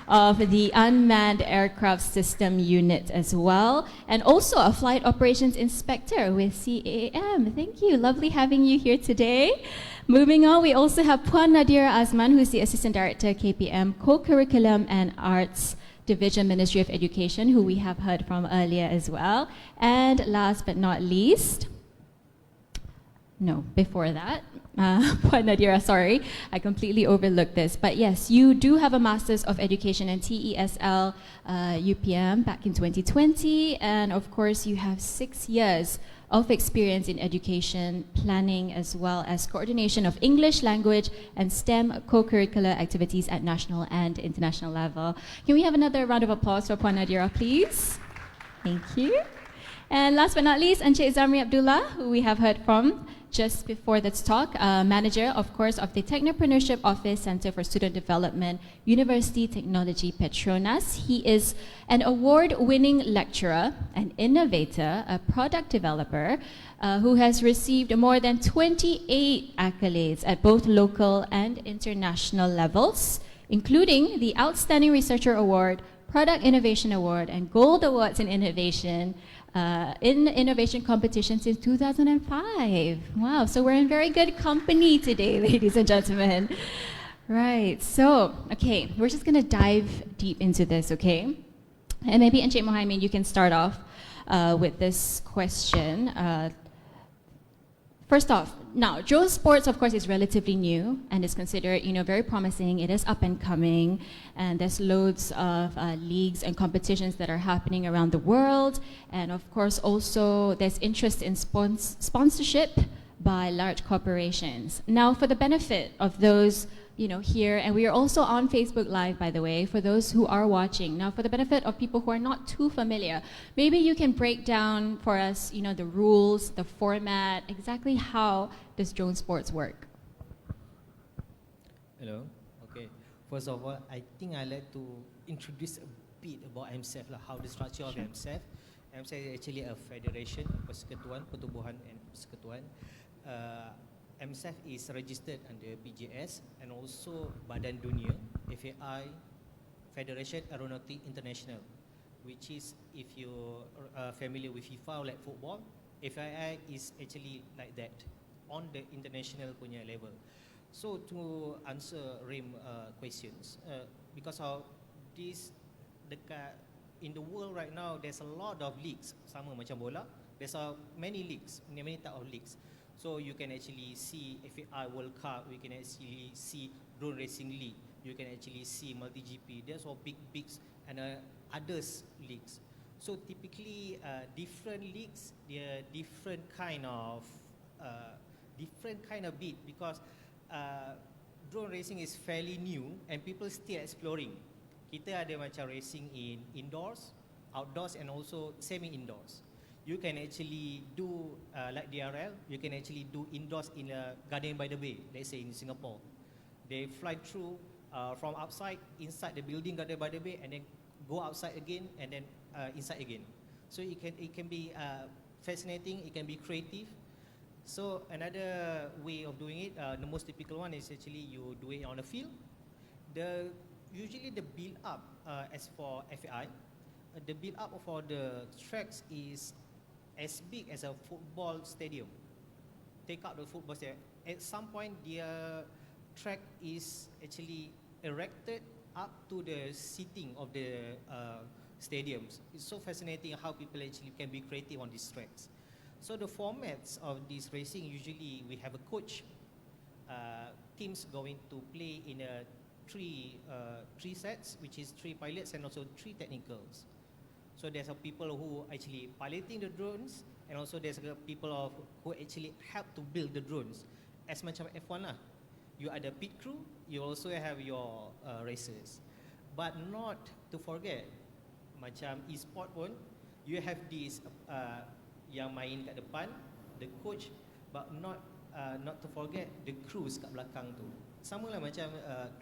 of the Unmanned Aircraft System Unit as well, and also a Flight Operations Inspector with CAAM. Thank you. Lovely having you here today. Moving on, we also have Puan Nadirah Azman, who is the Assistant Director, KPM, Co-Curriculum and Arts Division, Ministry of Education, who we have heard from earlier as well. And last but not least, before that, Puan Nadirah, sorry, I completely overlooked this. But yes, you do have a Masters of Education in TESL UPM back in 2020. And of course, you have 6 years of experience in education, planning, as well as coordination of English language and STEM co-curricular activities at national and international level. Can we have another round of applause for Puan Nadirah, please? Thank you. And last but not least, Encik Zamri Abdullah, who we have heard from just before this talk, manager, of course, of the Technopreneurship Office Center for Student Development, Universiti Teknologi Petronas. He is an award-winning lecturer, an innovator, a product developer, who has received more than 28 accolades at both local and international levels, including the Outstanding Researcher Award, Product Innovation Award, and Gold Awards in Innovation competition since 2005. Wow, so we're in very good company today, ladies and gentlemen. Right, so, okay, we're just going to dive deep into this, okay? And maybe, Encik Muhaimin, you can start off with this question. First off, now, drone sports, of course, is relatively new and is considered, very promising. It is up and coming, and there's loads of leagues and competitions that are happening around the world. And of course, also, there's interest in sponsorship by large corporations. Now, for the benefit of those here, and we are also on Facebook Live, by the way, for those who are watching. Now, for the benefit of people who are not too familiar, maybe you can break down for us, the rules, the format, exactly how does drone sports work? Hello. Okay. First of all, I think I'd like to introduce a bit about MSAF, how the structure of MSAF. MSAF is actually a federation, persekutuan, pertubuhan and persekutuan. MSAF is registered under PJS and also Badan Dunia, FAI, Federation Aeronautic International, which is, if you're familiar with FIFA like football, FAI is actually like that on the international punya level. So to answer Reem questions, because of this, in the world right now, there's a lot of leagues, sama macam bola, there's many leagues, many type of leagues. So you can actually see FAI World Cup, you can actually see Drone Racing League, you can actually see MultiGP. There's all big and others leagues. So typically, different leagues, they're different kind of beat, because drone racing is fairly new and people still exploring. Kita ada macam racing in indoors, outdoors, and also semi-indoors. You can actually do like DRL, you can actually do indoors in a Garden by the Bay, let's say in Singapore. They fly through from outside, inside the building, garden by the bay, and then go outside again, and then inside again. So it can be fascinating, it can be creative. So another way of doing it, the most typical one is actually you do it on the field. Usually the build up, as for FAI, the build up for the tracks is as big as a football stadium. Take out the football stadium. At some point, their track is actually erected up to the seating of the stadiums. It's so fascinating how people actually can be creative on these tracks. So the formats of this racing, usually we have a coach. Teams going to play in three sets, which is 3 pilots and also 3 technicals. So there's people who actually piloting the drones, and also there's people who actually help to build the drones. As macam F1 lah, you are the pit crew, you also have your racers. But not to forget, macam e-sport pun, you have this yang main kat depan, the coach, but not to forget the crews kat belakang tu. Sama lah macam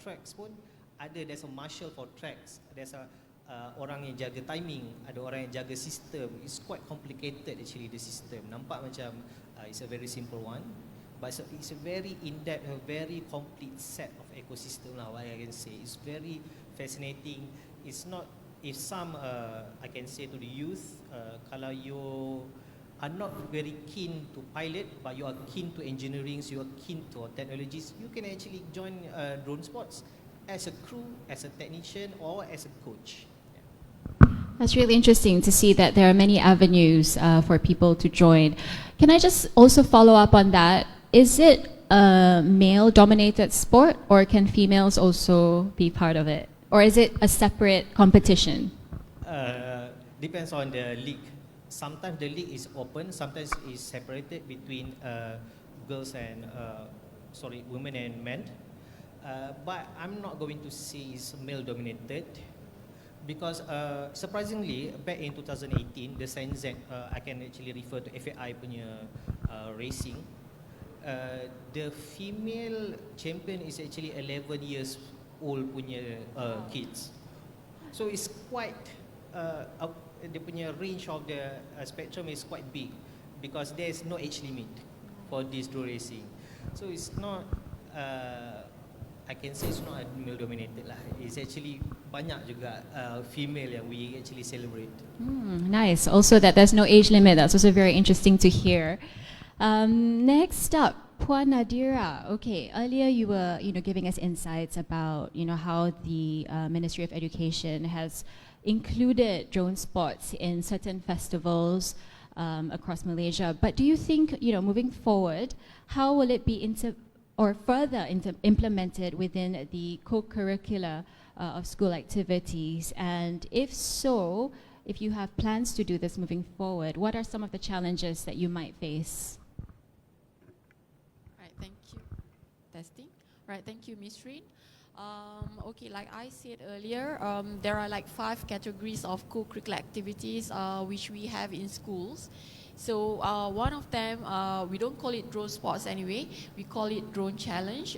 tracks pun ada, there's a marshal for tracks, there's a orang yang jaga timing, ada orang yang jaga sistem. It's quite complicated actually, the system. Nampak macam it's a very simple one, but it's a very in-depth, a very complete set of ecosystem lah, what I can say. It's very fascinating. It's not, if some I can say to the youth, kalau you are not very keen to pilot, but you are keen to engineering, so you are keen to technologies, you can actually join drone sports as a crew, as a technician, or as a coach. That's really interesting to see that there are many avenues for people to join. Can I just also follow up on that? Is it a male-dominated sport, or can females also be part of it? Or is it a separate competition? Depends on the league. Sometimes the league is open, sometimes it's separated between girls and, women and men. But I'm not going to say it's male-dominated, because surprisingly, back in 2018, the Science I can actually refer to FAI punya racing. The female champion is actually 11 years old punya kids. So it's quite, the punya range of the spectrum is quite big, because there is no age limit for this drone racing. So it's not, I can say it's not male dominated lah. It's actually banyak juga female yang we actually celebrate. Nice. Also that there's no age limit. That's also very interesting to hear. Next up, Puan Nadirah. Okay, earlier you were giving us insights about how the Ministry of Education has included drone sports in certain festivals across Malaysia. But do you think moving forward, how will it be further implemented within the co-curricula of school activities? And if so, if you have plans to do this moving forward, what are some of the challenges that you might face? Right, thank you. Testing. Right, thank you, Ms. Reem. Okay, like I said earlier, there are like 5 categories of co-curricular activities which we have in schools. So one of them, we don't call it drone sports anyway, we call it drone challenge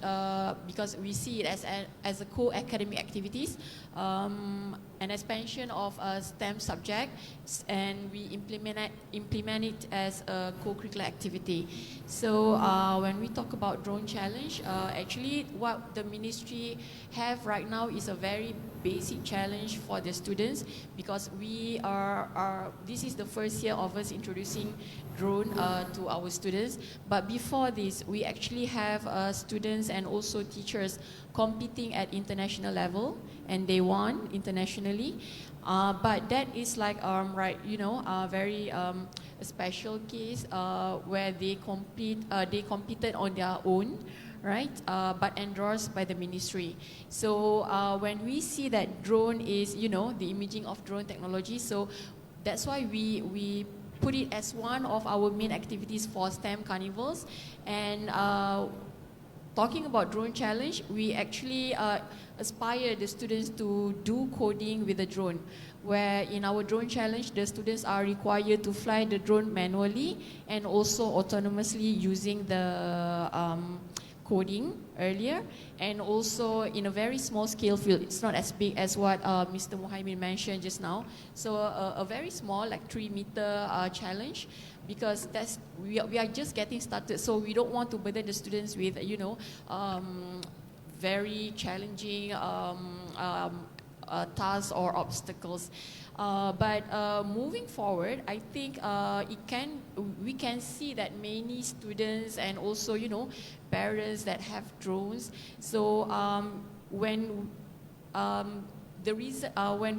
because we see it as a co-academic activities, an expansion of a STEM subject, and we implement it as a co-curricular activity. So when we talk about drone challenge, actually what the ministry have right now is a very basic challenge for the students, because we this is the first year of us introducing drone to our students. But before this, we actually have students and also teachers competing at international level, and they won internationally. But that is like very a special case where they competed on their own, right? But endorsed by the ministry. So when we see that drone is, the imaging of drone technology, so that's why we put it as one of our main activities for STEM carnivals. And talking about drone challenge, we actually aspire the students to do coding with the drone, where in our drone challenge, the students are required to fly the drone manually and also autonomously using the coding earlier, and also in a very small scale field. It's not as big as what Mr. Muhaimin mentioned just now. So a very small, like 3-meter challenge, because we are just getting started. So we don't want to burden the students with, you know, very challenging tasks or obstacles. But moving forward, I think we can see that many students and also, you know, parents that have drones. So when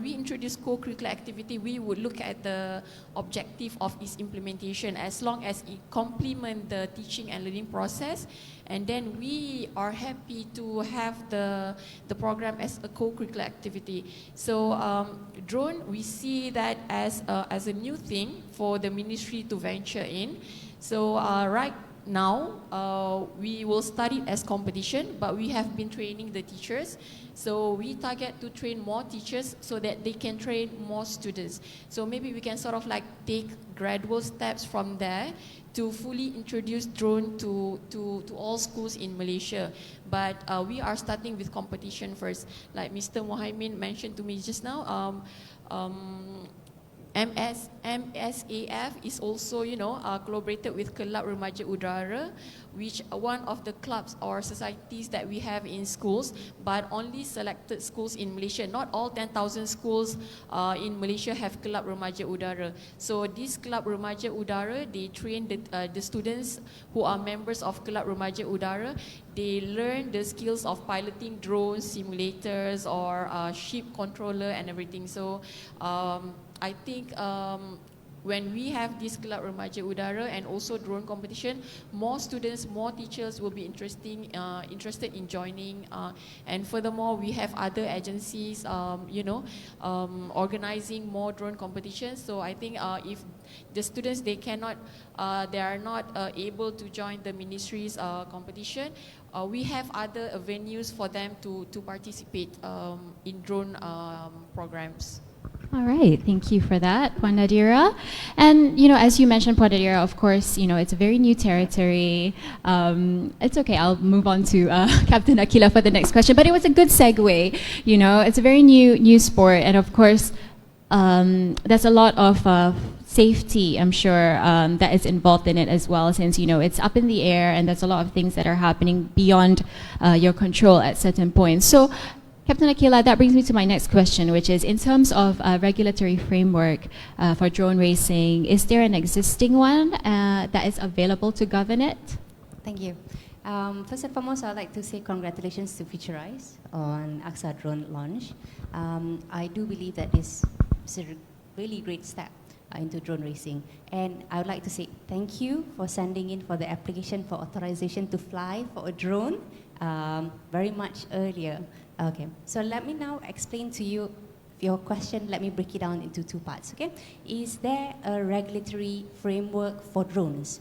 we introduce co-curricular activity, we would look at the objective of its implementation, as long as it complements the teaching and learning process. And then we are happy to have the program as a co-curricular activity. So drone, we see that as a new thing for the ministry to venture in. So right now, we will start it as competition, but we have been training the teachers. So we target to train more teachers so that they can train more students. So maybe we can sort of like take gradual steps from there to fully introduce drone to all schools in Malaysia. But we are starting with competition first. Like Mr. Muhaimin mentioned to me just now, MSAF is also, you know, collaborated with Kelab Remaja Udara, which one of the clubs or societies that we have in schools, but only selected schools in Malaysia. Not all 10,000 schools in Malaysia have Kelab Remaja Udara. So this Kelab Remaja Udara, they train the students who are members of Kelab Remaja Udara. They learn the skills of piloting drones, simulators, or ship controller and everything. So I think when we have this Kelab Remaja Udara and also drone competition, more students, more teachers will be interested in joining. And furthermore, we have other agencies, you know, organizing more drone competitions. So I think if the students, they are not able to join the ministry's competition, we have other venues for them to participate in drone programs. All right, thank you for that, Puan Nadirah. And, you know, as you mentioned, Puan Nadirah, of course, you know, it's a very new territory. It's okay, I'll move on to Captain Akila for the next question, but it was a good segue. You know, it's a very new sport, and of course, there's a lot of safety, I'm sure, that is involved in it as well, since, you know, it's up in the air and there's a lot of things that are happening beyond your control at certain points. So, Captain Akila, that brings me to my next question, which is, in terms of regulatory framework for drone racing, is there an existing one that is available to govern it? Thank you. First and foremost, I'd like to say congratulations to Futurise on AKSADRON launch. I do believe that this is a really great step into drone racing. And I would like to say thank you for sending in for the application for authorization to fly for a drone very much earlier. Okay, so let me now explain to you your question. Let me break it down into two parts, okay? Is there a regulatory framework for drones?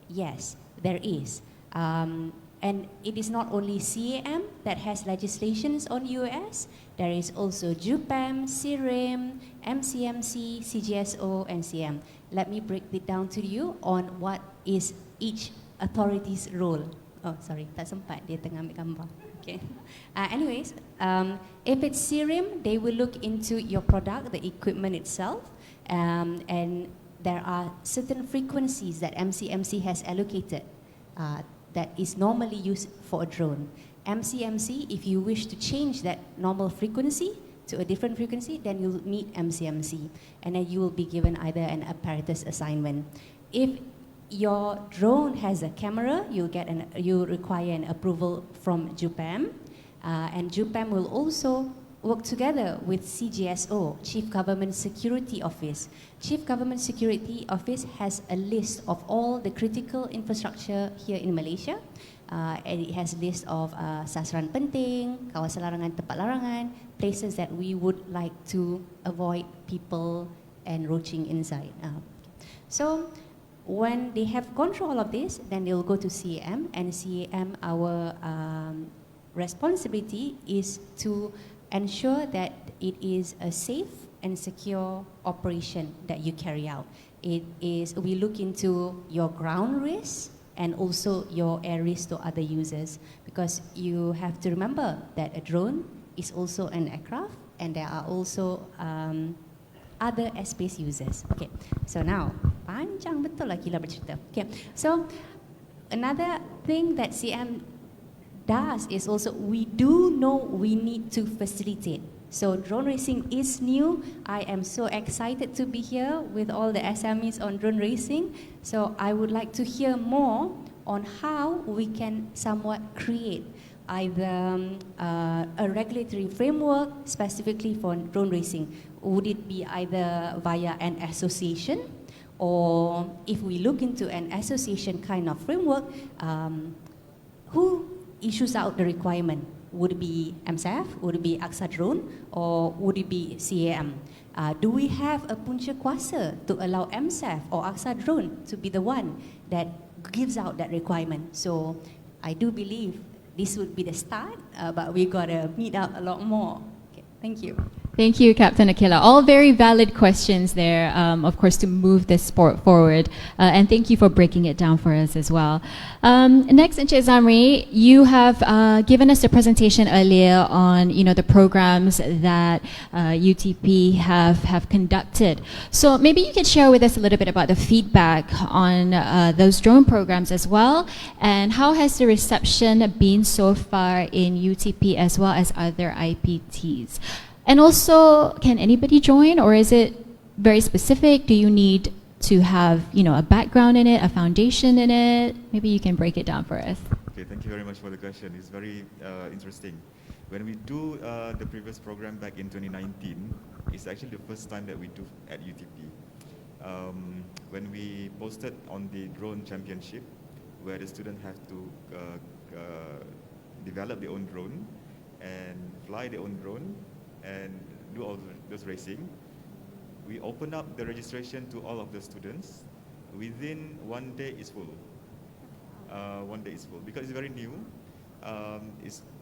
Yes, there is. And it is not only CAAM that has legislations on UAS, there is also JUPAM, Reem, MCMC, CGSO, and CAAM. Let me break it down to you on what is each authority's role. Oh, sorry, tak sempat, dia tengah ambil gambar. Okay. Anyways, if it's Reem, they will look into your product, the equipment itself, and there are certain frequencies that MCMC has allocated that is normally used for a drone. MCMC, if you wish to change that normal frequency to a different frequency, then you'll meet MCMC, and then you will be given either an apparatus assignment. If your drone has a camera, you require an approval from JUPAM, and JUPAM will also work together with CGSO, Chief Government Security Office. Chief Government Security Office has a list of all the critical infrastructure here in Malaysia, and it has a list of sasaran penting, kawasan larangan, tempat larangan, places that we would like to avoid people encroaching inside. So, when they have gone through all of this, then they'll go to CAAM, and CAAM, our responsibility is to ensure that it is a safe and secure operation that you carry out. We look into your ground risk, and also your air risk to other users, because you have to remember that a drone is also an aircraft and there are also other airspace users. Okay, so now panjang betul lah Kila bercerita. Okay, so another thing that CAAM does is also we do know we need to facilitate. So drone racing is new. I am so excited to be here with all the SMEs on drone racing. So I would like to hear more on how we can somewhat create either a regulatory framework specifically for drone racing. Would it be either via an association, or if we look into an association kind of framework, who issues out the requirement? Would it be MSAF, would it be AKSADRON, or would it be CAAM? Do we have a punca kuasa to allow MSAF or AKSADRON to be the one that gives out that requirement? So I do believe this would be the start, but we got to meet out a lot more. Okay, thank you. Thank you, Captain Akila. All very valid questions there, of course, to move this sport forward. And thank you for breaking it down for us as well. Next, Encik Zamri, you have given us a presentation earlier on, the programs that UTP have conducted. So maybe you could share with us a little bit about the feedback on those drone programs as well, and how has the reception been so far in UTP as well as other IPTs? And also, can anybody join, or is it very specific? Do you need to have, a background in it, a foundation in it? Maybe you can break it down for us. Okay, thank you very much for the question. It's very interesting. When we do the previous program back in 2019, it's actually the first time that we do at UTP. When we posted on the drone championship, where the students have to develop their own drone and fly their own drone and do all those racing, we open up the registration to all of the students. Within 1 day is full. 1 day is full because it's very new.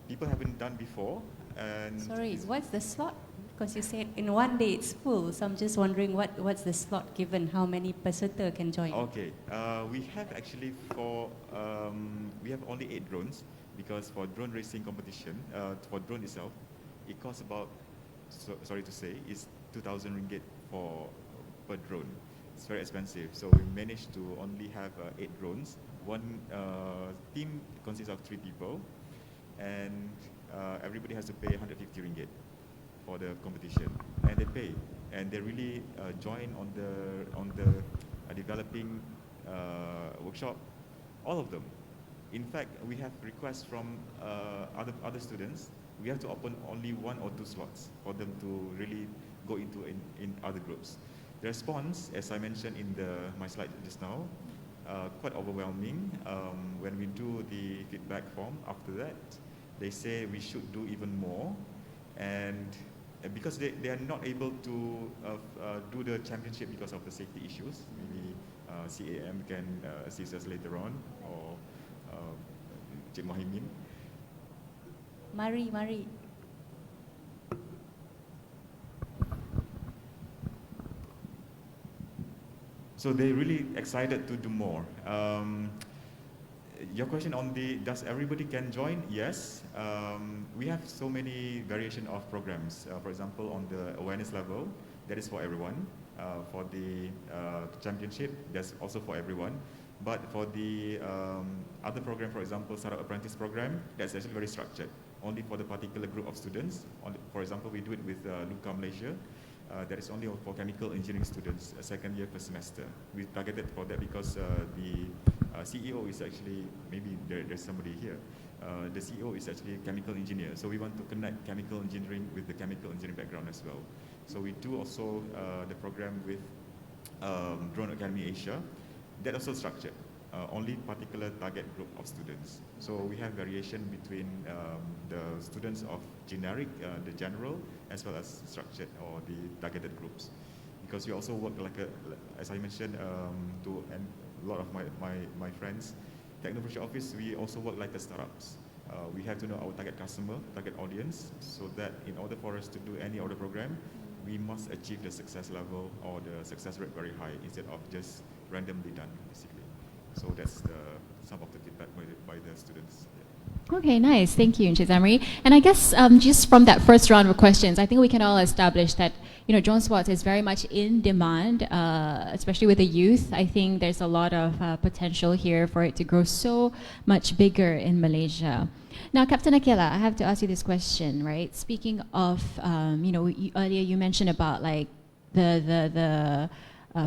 People haven't done before. And sorry, what's the slot? Because you said in 1 day it's full, so I'm just wondering what's the slot given? How many peserta can join? Okay, we have actually we have only 8 drones, because for drone racing competition, for drone itself, it costs about, sorry to say, it's 2,000 ringgit per drone. It's very expensive, so we managed to only have 8 drones. One team consists of 3 people, and everybody has to pay 150 ringgit for the competition, and they pay, and they really join on the developing workshop, all of them. In fact, we have requests from other students. We have to open only 1 or 2 slots for them to really go into in other groups. The response, as I mentioned in my slide just now, quite overwhelming. When we do the feedback form after that, they say we should do even more, and because they are not able to do the championship because of the safety issues. Maybe CAAM can assist us later on, or Muhaimin. Mari. So they're really excited to do more. Your question on does everybody can join? Yes. We have so many variation of programs. For example, on the awareness level, that is for everyone. For the championship, that's also for everyone. But for the other program, for example, startup apprentice program, that's actually very structured, only for the particular group of students. For example, we do it with Luka Malaysia. That is only for chemical engineering students, second year per semester. We targeted for that because the CEO is actually, maybe there's somebody here, the CEO is actually a chemical engineer. So we want to connect chemical engineering with the chemical engineering background as well. So we do also the program with Drone Academy Asia. That also structured, only particular target group of students. So we have variation between the students of generic, the general, as well as structured or the targeted groups. Because we also work as I mentioned to a lot of my friends, Technology Office, we also work like a startups. We have to know our target customer, target audience, so that in order for us to do any other program, we must achieve the success level or the success rate very high instead of just randomly done, basically. So that's some of the feedback by the students. Okay, nice. Thank you, Zamri. And I guess just from that first round of questions, I think we can all establish that drone sports is very much in demand, especially with the youth. I think there's a lot of potential here for it to grow so much bigger in Malaysia. Now, Captain Akila, I have to ask you this question, right? Speaking of, earlier you mentioned about like the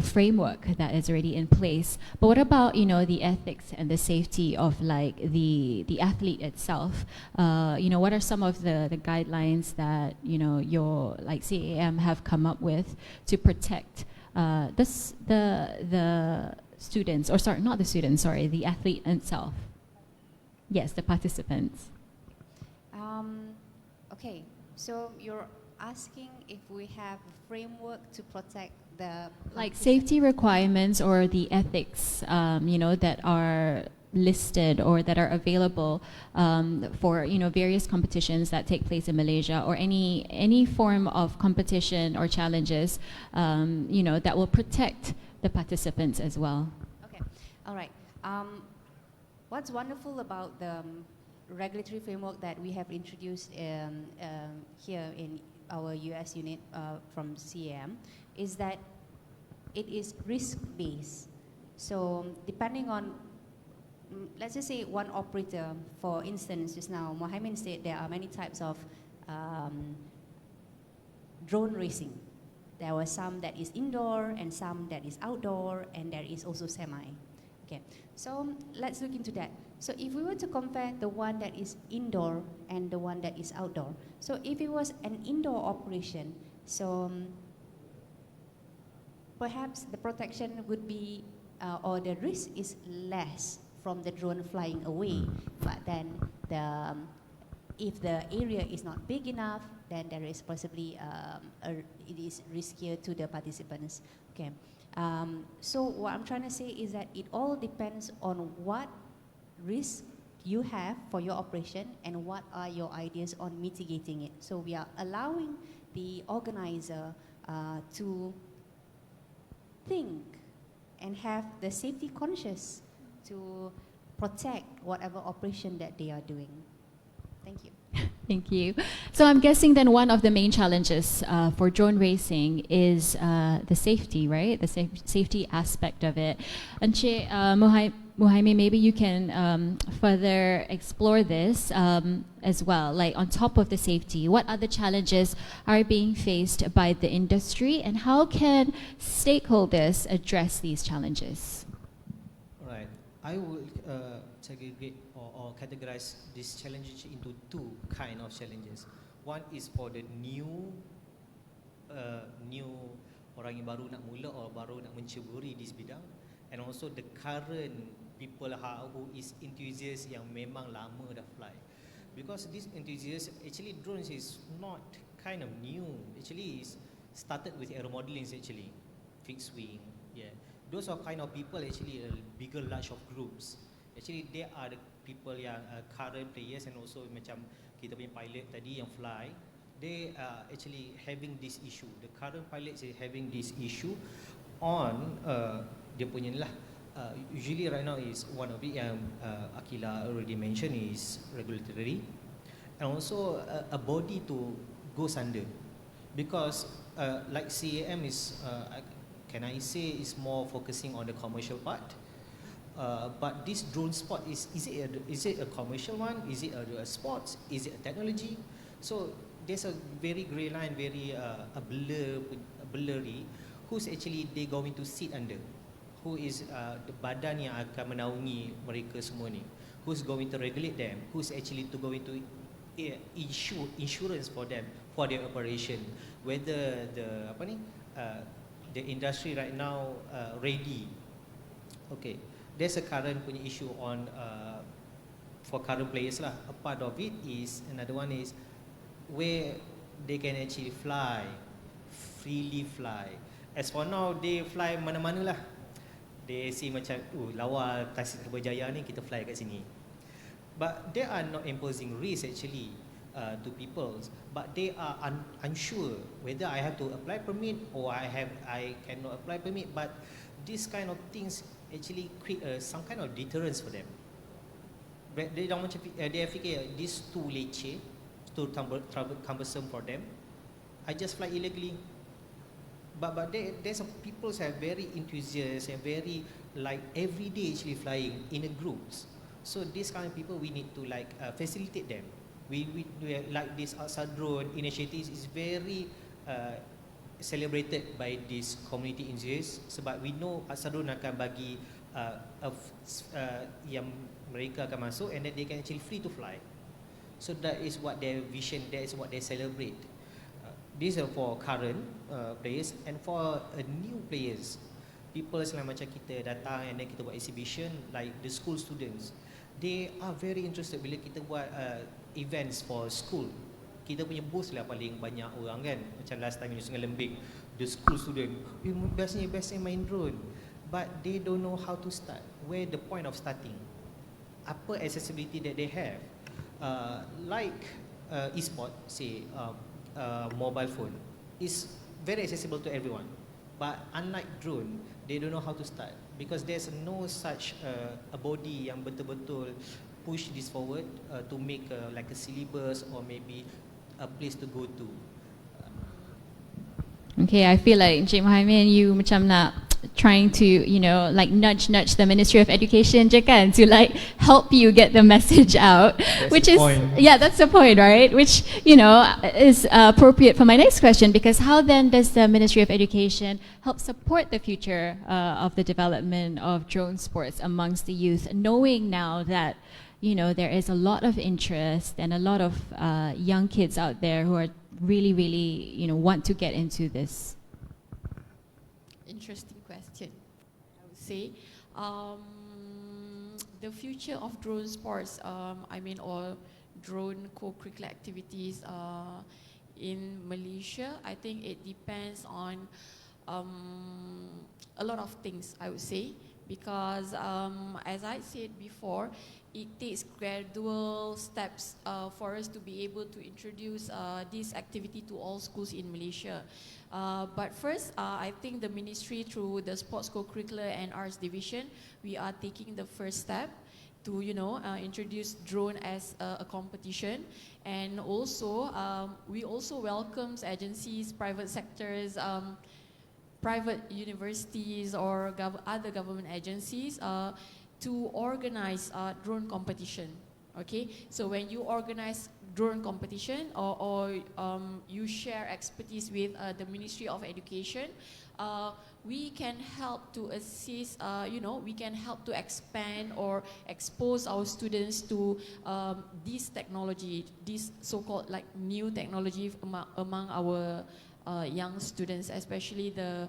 framework that is already in place. But what about the ethics and the safety of like the athlete itself? What are some of the guidelines that your like CAAM have come up with to protect the students, or sorry, not the students, sorry, the athlete itself? Yes, the participants. Okay, so you're asking if we have a framework to protect the like safety requirements or the ethics, that are listed or that are available for various competitions that take place in Malaysia, or any form of competition or challenges, that will protect the participants as well. Okay, all right. What's wonderful about the regulatory framework that we have introduced here in our US unit from CAAM is that it is risk-based. So depending on, let's just say one operator, for instance, just now, Muhaimin said there are many types of drone racing. There were some that is indoor and some that is outdoor, and there is also semi. Okay, so let's look into that. So if we were to compare the one that is indoor and the one that is outdoor, so if it was an indoor operation, so perhaps the protection would be, or the risk is less from the drone flying away, but then if the area is not big enough, then there is possibly, it is riskier to the participants. Okay. So what I'm trying to say is that it all depends on what risk you have for your operation and what are your ideas on mitigating it. So we are allowing the organizer to think and have the safety conscious to protect whatever operation that they are doing. Thank you. Thank you. So I'm guessing then one of the main challenges for drone racing is the safety, right? The safety aspect of it. And Muhaimin, maybe you can further explore this as well. Like on top of the safety, what other challenges are being faced by the industry, and how can stakeholders address these challenges? All right. I will segregate or categorize these challenges into two kind of challenges. One is for the new orang yang baru nak mula or baru nak menceburi di bidang, and also the current people who is enthusiast yang memang lama dah fly. Because this enthusiast, actually drones is not kind of new. Actually is started with aeromodeling actually, fixed wing. Yeah, those are kind of people actually a bigger large of groups. Actually they are the people yang current players, and also macam kita punya pilot tadi yang fly. They are actually having this issue. The current pilots is having this issue on dia punya lah. Usually right now is one of it yang Akila already mentioned is regulatory, and also a body to goes under, because like CAAM is can I say is more focusing on the commercial part, but this drone sport is it a commercial one? Is it a sports? Is it a technology? So there's a very grey line, very blurry. Who's actually they going to sit under? Who is the badan yang akan menaungi mereka semua ni? Who's going to regulate them? Who's actually going to issue insurance for them for their operation? Whether the industry right now ready? Okay, there's a current punya issue on for current players lah. A part of it is another one is where they can actually freely fly. As for now, they fly mana-mana lah. They see macam, lawa Tasik Berjaya ni kita fly kat sini. But they are not imposing risk actually to people. But they are unsure whether I have to apply permit or I cannot apply permit. But this kind of things actually create some kind of deterrence for them. Dia dah macam dia fikir this too leceh, too cumbersome for them. I just fly illegally. But there's some people who are very enthusiastic and very like every day actually flying in a groups. So these kind of people we need to like facilitate them. We like this AKSADRON initiative is very celebrated by this community enthusiasts sebab we know AKSADRON akan bagi yang mereka akan masuk and then they can actually free to fly. So that is what their vision, that is what they celebrate. These are for current players and for new players. People like macam kita datang and then kita buat exhibition like the school students. They are very interested bila kita buat events for school. Kita punya booth lah paling banyak orang kan. Macam last time Sungai Lembik, the school student, bestnya main drone. But they don't know how to start. Where the point of starting? Apa accessibility that they have? Like e-sport, say mobile phone, is very accessible to everyone. But unlike drone, they don't know how to start because there's no such a body yang betul-betul push this forward to make like a syllabus or maybe a place to go to. Okay, I feel like Encik Muhaimin, you macam nak trying to, you know, like nudge the Ministry of Education je kan, to like help you get the message out. That's which the is point. Yeah, that's the point, right? Which, you know, is appropriate for my next question, because how then does the Ministry of Education help support the future of the development of drone sports amongst the youth, knowing now that, you know, there is a lot of interest and a lot of young kids out there who are really, you know, want to get into this? Interesting question, I would say. The future of drone sports, I mean, or drone co-curricular activities in Malaysia, I think it depends on a lot of things, I would say, because as I said before, it takes gradual steps for us to be able to introduce this activity to all schools in Malaysia. But first, I think the ministry through the Sports Co-Curricular and Arts Division, we are taking the first step to, you know, introduce drone as a competition. And also, we also welcome agencies, private sectors, private universities or other government agencies to organize drone competition. Okay, so when you organize drone competition or you share expertise with the Ministry of Education, we can help to assist, you know, we can help to expand or expose our students to this technology, this so-called like new technology among our young students, especially the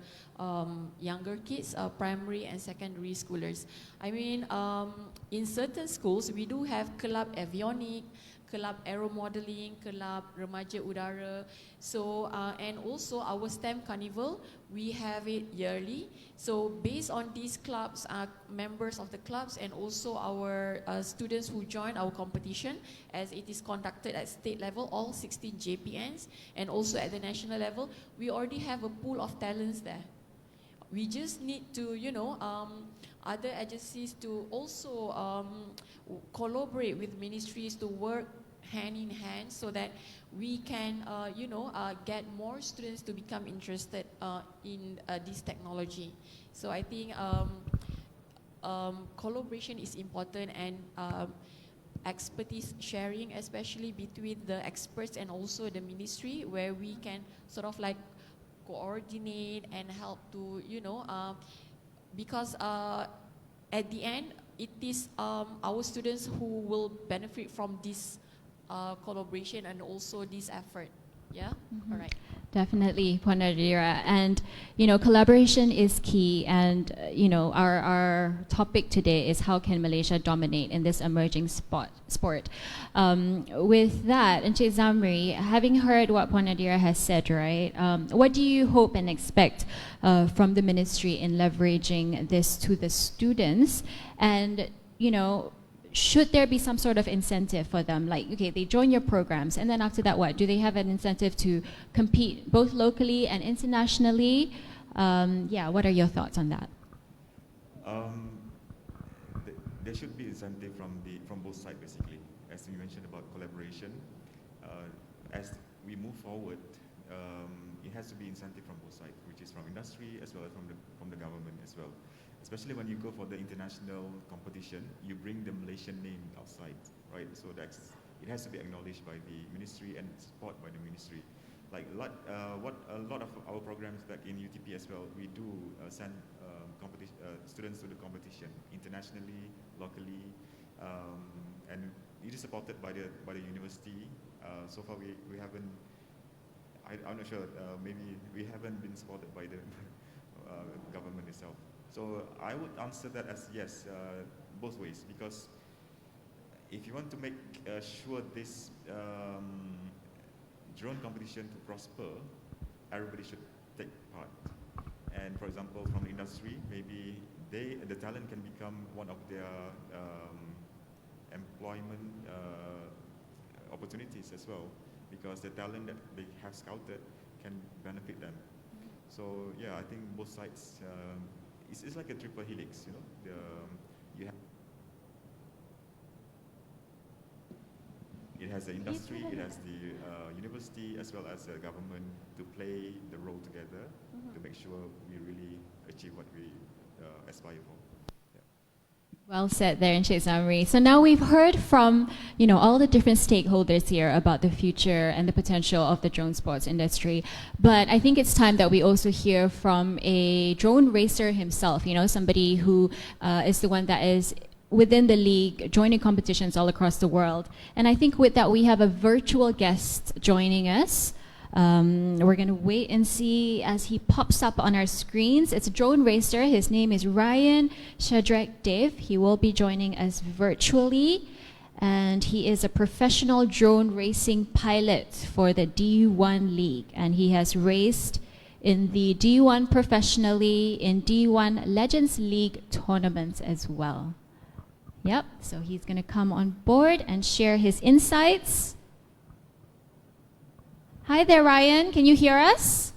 younger kids, primary and secondary schoolers. I mean, in certain schools, we do have Club Avionic, Club Aero Modeling, Club Remaja Udara. So, and also our STEM Carnival, we have it yearly. So based on these clubs, members of the clubs and also our students who join our competition, as it is conducted at state level, all 16 JPNs, and also at the national level, we already have a pool of talents there. We just need to, you know, other agencies to also collaborate with ministries to work hand in hand so that we can, you know, get more students to become interested in this technology. So I think collaboration is important, and expertise sharing, especially between the experts and also the ministry, where we can sort of like coordinate and help to, you know, because at the end, it is our students who will benefit from this collaboration and also this effort. Yeah? Mm-hmm. All right. Definitely, Puan Nadirah. And, you know, collaboration is key. And, you know, our topic today is how can Malaysia dominate in this emerging sport. With that, Encik Zamri, having heard what Puan Nadirah has said, right, what do you hope and expect from the ministry in leveraging this to the students? And, you know, should there be some sort of incentive for them? Like, okay, they join your programs, and then after that, what? Do they have an incentive to compete both locally and internationally? Yeah, what are your thoughts on that? there should be incentive from both sides basically. As we mentioned about collaboration, as we move forward, it has to be incentive from both sides, which is from industry as well as from the government as well. Especially when you go for the international competition, you bring the Malaysian name outside, right? So it has to be acknowledged by the ministry and supported by the ministry. Like what a lot of our programs back in UTP as well, we do send students to the competition internationally, locally, and it is supported by the university. So far we haven't. I'm not sure. Maybe we haven't been supported by the government itself. So I would answer that as yes, both ways, because if you want to make sure this drone competition to prosper, everybody should take part. And for example, from the industry, maybe the talent can become one of their employment opportunities as well, because the talent that they have scouted can benefit them. So yeah, I think both sides, it's like a triple helix, you know. It has the industry, it has the university, as well as the government to play the role together to make sure we really achieve what we aspire for. Well said there, Encik Zamri. So now we've heard from, all the different stakeholders here about the future and the potential of the drone sports industry. But I think it's time that we also hear from a drone racer himself, somebody who is the one that is within the league, joining competitions all across the world. And I think with that, we have a virtual guest joining us. We're going to wait and see as he pops up on our screens. It's a drone racer. His name is Ryan Shadrack-Dev. He will be joining us virtually. And he is a professional drone racing pilot for the D1 League. And he has raced in the D1 professionally, in D1 Legends League tournaments as well. Yep, so he's going to come on board and share his insights. Hi there, Ryan. Can you hear us?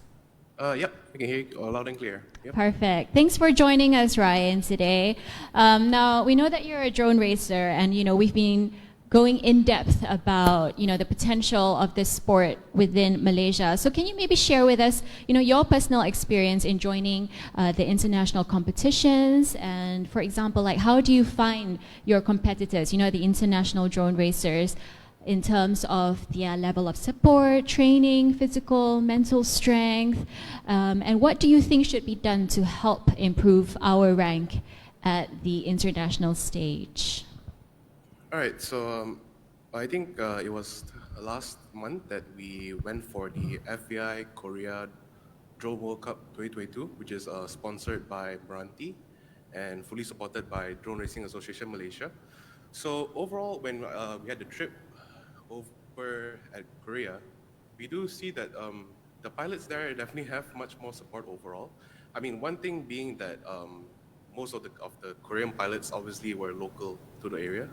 Yep, I can hear you loud and clear. Yep. Perfect. Thanks for joining us, Ryan, today. Now, we know that you're a drone racer, and we've been going in depth about the potential of this sport within Malaysia. So can you maybe share with us your personal experience in joining the international competitions, and for example, like how do you find your competitors, the international drone racers, in terms of their level of support, training, physical, mental strength, and what do you think should be done to help improve our rank at the international stage? All right, so I think it was last month that we went for the FBI Korea Drone World Cup 2022, which is sponsored by Meranti and fully supported by Drone Racing Association Malaysia. So overall, when we had the trip over at Korea, we do see that the pilots there definitely have much more support overall. I mean, one thing being that most of the Korean pilots obviously were local to the area.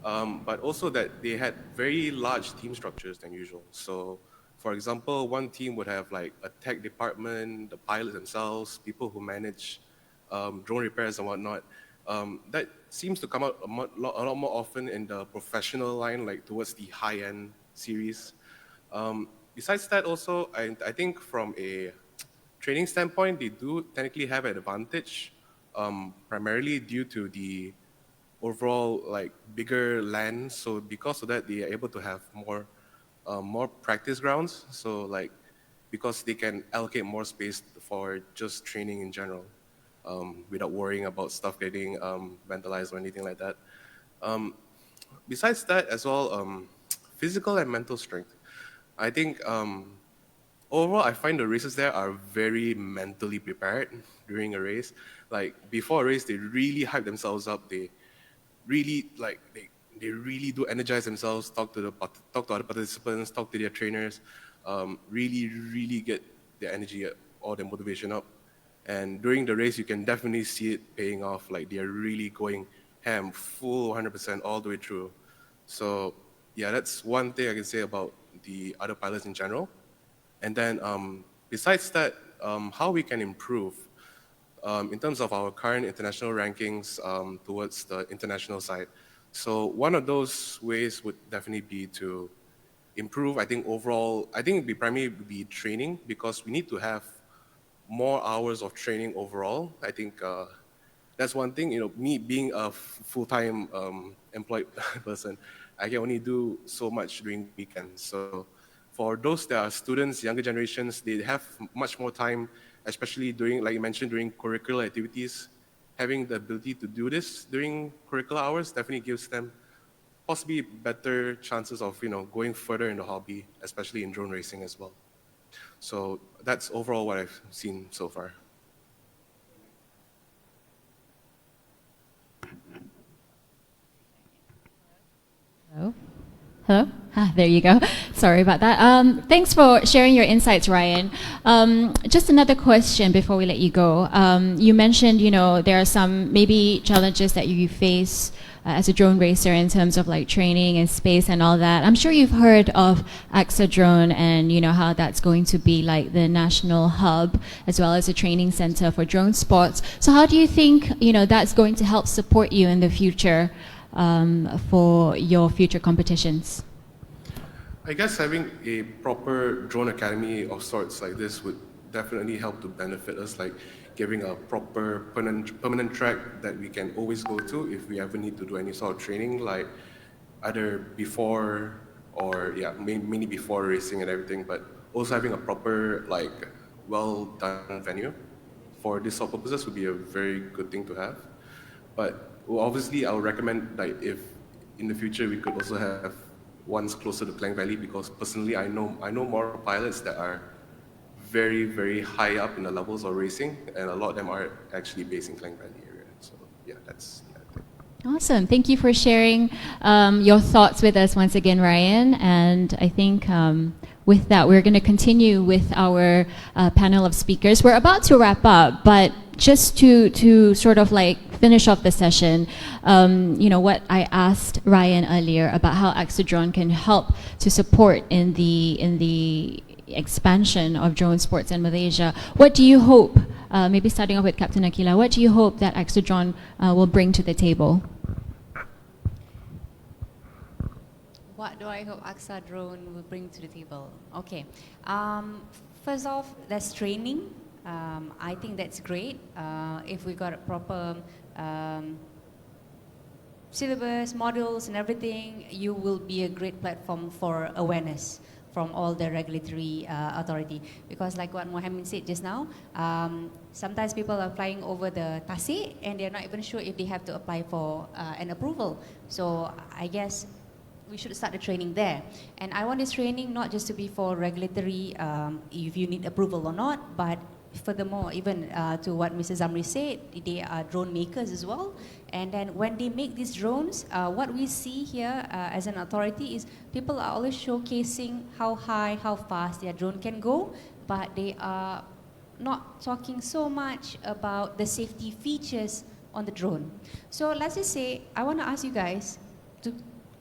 But also that they had very large team structures than usual. So, for example, one team would have like a tech department, the pilots themselves, people who manage drone repairs and whatnot. That seems to come out a lot more often in the professional line, like towards the high-end series. Besides that, also, I think from a training standpoint, they do technically have an advantage, primarily due to the overall like bigger land. So because of that, they are able to have more practice grounds. So like because they can allocate more space for just training in general, without worrying about stuff getting vandalized or anything like that. Besides that as well, physical and mental strength. I think overall, I find the racers there are very mentally prepared during a race. Like before a race, they really hype themselves up. They really they really do energize themselves, talk to other participants, talk to their trainers, really get their energy or their motivation up. And during the race, you can definitely see it paying off. Like they're really going ham, full 100% all the way through. So yeah, that's one thing I can say about the other pilots in general. And then besides that, how we can improve. in terms of our current international rankings towards the international side. So one of those ways would definitely be to improve, I think overall, I think it'd be primarily be training, because we need to have more hours of training overall. I think that's one thing, you know, me being a full-time employed person, I can only do so much during weekends. So for those that are students, younger generations, they have much more time, especially during, like you mentioned, during curricular activities. Having the ability to do this during curricular hours definitely gives them possibly better chances of, you know, going further in the hobby, especially in drone racing as well. So that's overall what I've seen so far. Hello? Hello? There you go. Sorry about that. Thanks for sharing your insights, Ryan. Just another question before we let you go. You mentioned, you know, there are some maybe challenges that you face as a drone racer in terms of like training and space and all that. I'm sure you've heard of AKSADRON and, you know, how that's going to be like the national hub as well as a training center for drone sports. So how do you think, you know, that's going to help support you in the future for your future competitions? I guess having a proper drone academy of sorts like this would definitely help to benefit us, like giving a proper permanent track that we can always go to if we ever need to do any sort of training, like either before or mainly before racing and everything, but also having a proper, like, well done venue for this sort of purposes would be a very good thing to have. But well, obviously I would recommend, like, if in the future we could also have ones closer to Klang Valley, because personally I know more pilots that are very, very high up in the levels of racing, and a lot of them are actually based in Klang Valley area. So yeah, that's Awesome. Thank you for sharing your thoughts with us once again, Ryan. And I think with that, we're going to continue with our panel of speakers. We're about to wrap up, but just to sort of like finish off the session, you know, what I asked Ryan earlier about how AKSADRON can help to support in the expansion of drone sports in Malaysia. What do you hope, maybe starting off with Captain Ilyaquila, what do you hope that AKSADRON will bring to the table? What do I hope AKSADRON will bring to the table? Okay. First off, there's training. I think that's great. If we got a proper syllabus, modules and everything, you will be a great platform for awareness from all the regulatory authority. Because like what Muhaimin said just now, sometimes people are flying over the Tasik and they're not even sure if they have to apply for an approval. So I guess we should start the training there. And I want this training not just to be for regulatory, if you need approval or not, but furthermore, even to what Mr. Zamri said, they are drone makers as well. And then when they make these drones, what we see here as an authority is people are always showcasing how high, how fast their drone can go, but they are not talking so much about the safety features on the drone. So let's just say, I want to ask you guys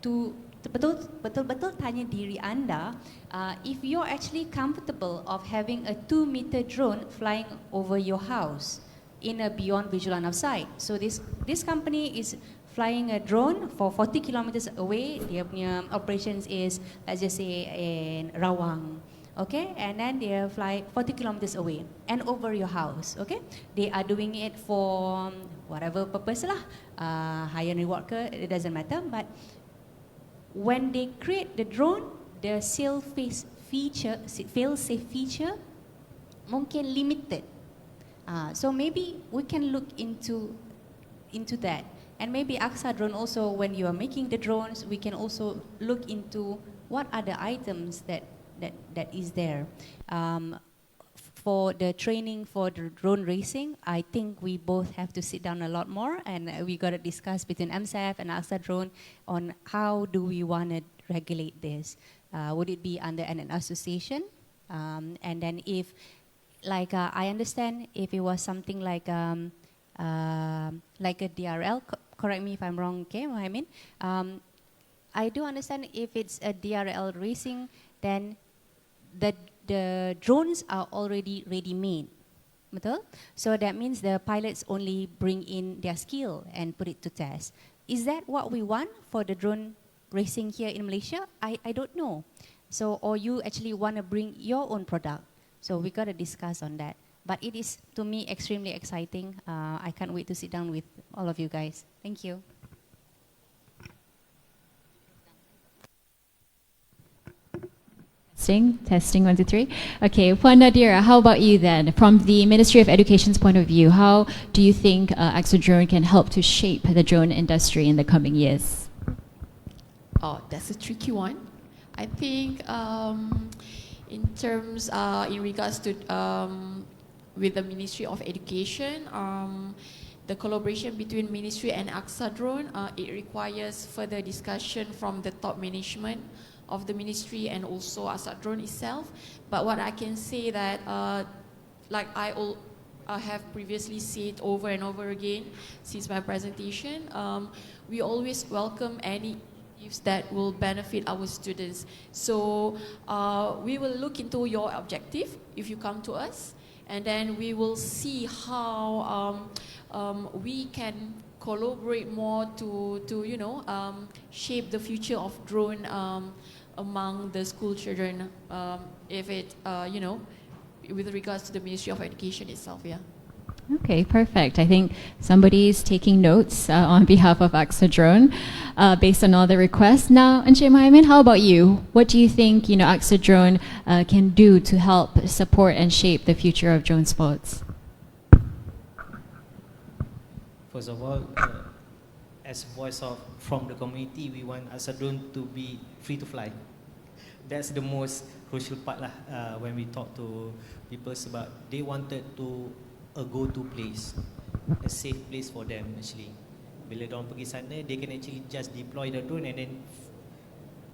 to betul-betul tanya diri anda, if you're actually comfortable of having a 2-meter drone flying over your house in a beyond visual line of sight. So this company is flying a drone for 40 kilometers away. Their operations is, let's just say, in Rawang. Okay, and then they fly 40 kilometers away and over your house. Okay, they are doing it for whatever purpose lah, higher reward ke, it doesn't matter. But when they create the drone, the fail-safe feature mungkin limited. So maybe we can look into that. And maybe AKSADRON also, when you are making the drones, we can also look into what are the items that is there. For the training for the drone racing, I think we both have to sit down a lot more, and we got to discuss between MSAF and AKSADRON on how do we want to regulate this. Would it be under an association? And then if, like I understand, if it was something like a DRL, correct me if I'm wrong, okay, Muhaimin? I do understand if it's a DRL racing, then the drones are already ready-made. Betul? So that means the pilots only bring in their skill and put it to test. Is that what we want for the drone racing here in Malaysia? I don't know. So, or you actually want to bring your own product. So we got to discuss on that. But it is, to me, extremely exciting. I can't wait to sit down with all of you guys. Thank you. Testing, 1, 2, 3. Okay, Puan Nadirah, how about you then? From the Ministry of Education's point of view, how do you think AKSADRON can help to shape the drone industry in the coming years? Oh, that's a tricky one. I think in terms, in regards to with the Ministry of Education, the collaboration between Ministry and AKSADRON, it requires further discussion from the top management of the Ministry and also AKSADRON itself. But what I can say that, like I have previously said over and over again since my presentation, we always welcome any initiatives that will benefit our students. So we will look into your objective if you come to us, and then we will see how we can collaborate more to you know, shape the future of drone among the school children, if it, you know, with regards to the Ministry of Education itself, yeah. Okay, perfect. I think somebody's taking notes on behalf of AKSADRON based on all the requests. Now, Encik Muhaimin, how about you? What do you think, you know, AKSADRON can do to help support and shape the future of drone sports? First of all, as voice from the community, we want AKSADRON to be free to fly. That's the most crucial part lah, when we talk to people about they wanted to a go-to place, a safe place for them actually. Bila diorang pergi sana, they can actually just deploy the drone and then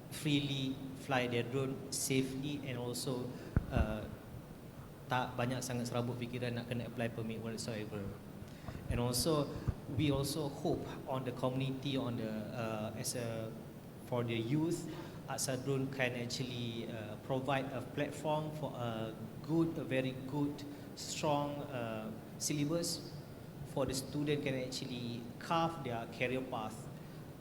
freely fly their drone safely, and also tak banyak sangat serabut fikiran nak kena apply permit whatsoever. And also, we also hope on the community, on the for the youth, AKSADRON can actually provide a platform for a very good, strong syllabus for the student can actually carve their career path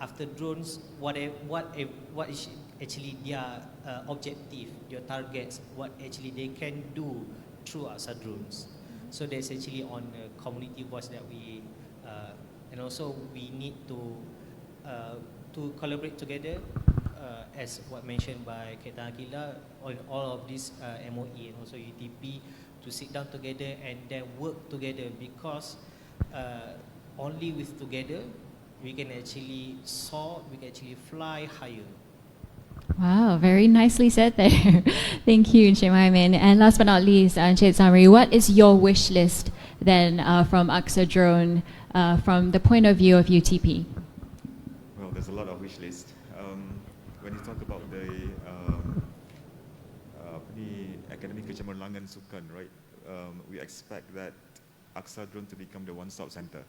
after drones. What is actually their objective, their targets, what actually they can do through AKSADRONs. So that's actually on the community voice that we, and also we need to collaborate together, as what mentioned by Ilyaquila, on all of these MOE and also UTP, to sit down together and then work together, because only with together we can actually soar, we can actually fly higher. Wow, very nicely said there. Thank you, Encik Muhaimin. And last but not least, Encik Zamri, what is your wish list then from AKSADRON from the point of view of UTP? Well, there's a lot of wish list. When you talk about the Akademi Kecemerlangan Sukan, right? We expect that AKSADRON to become the one-stop center.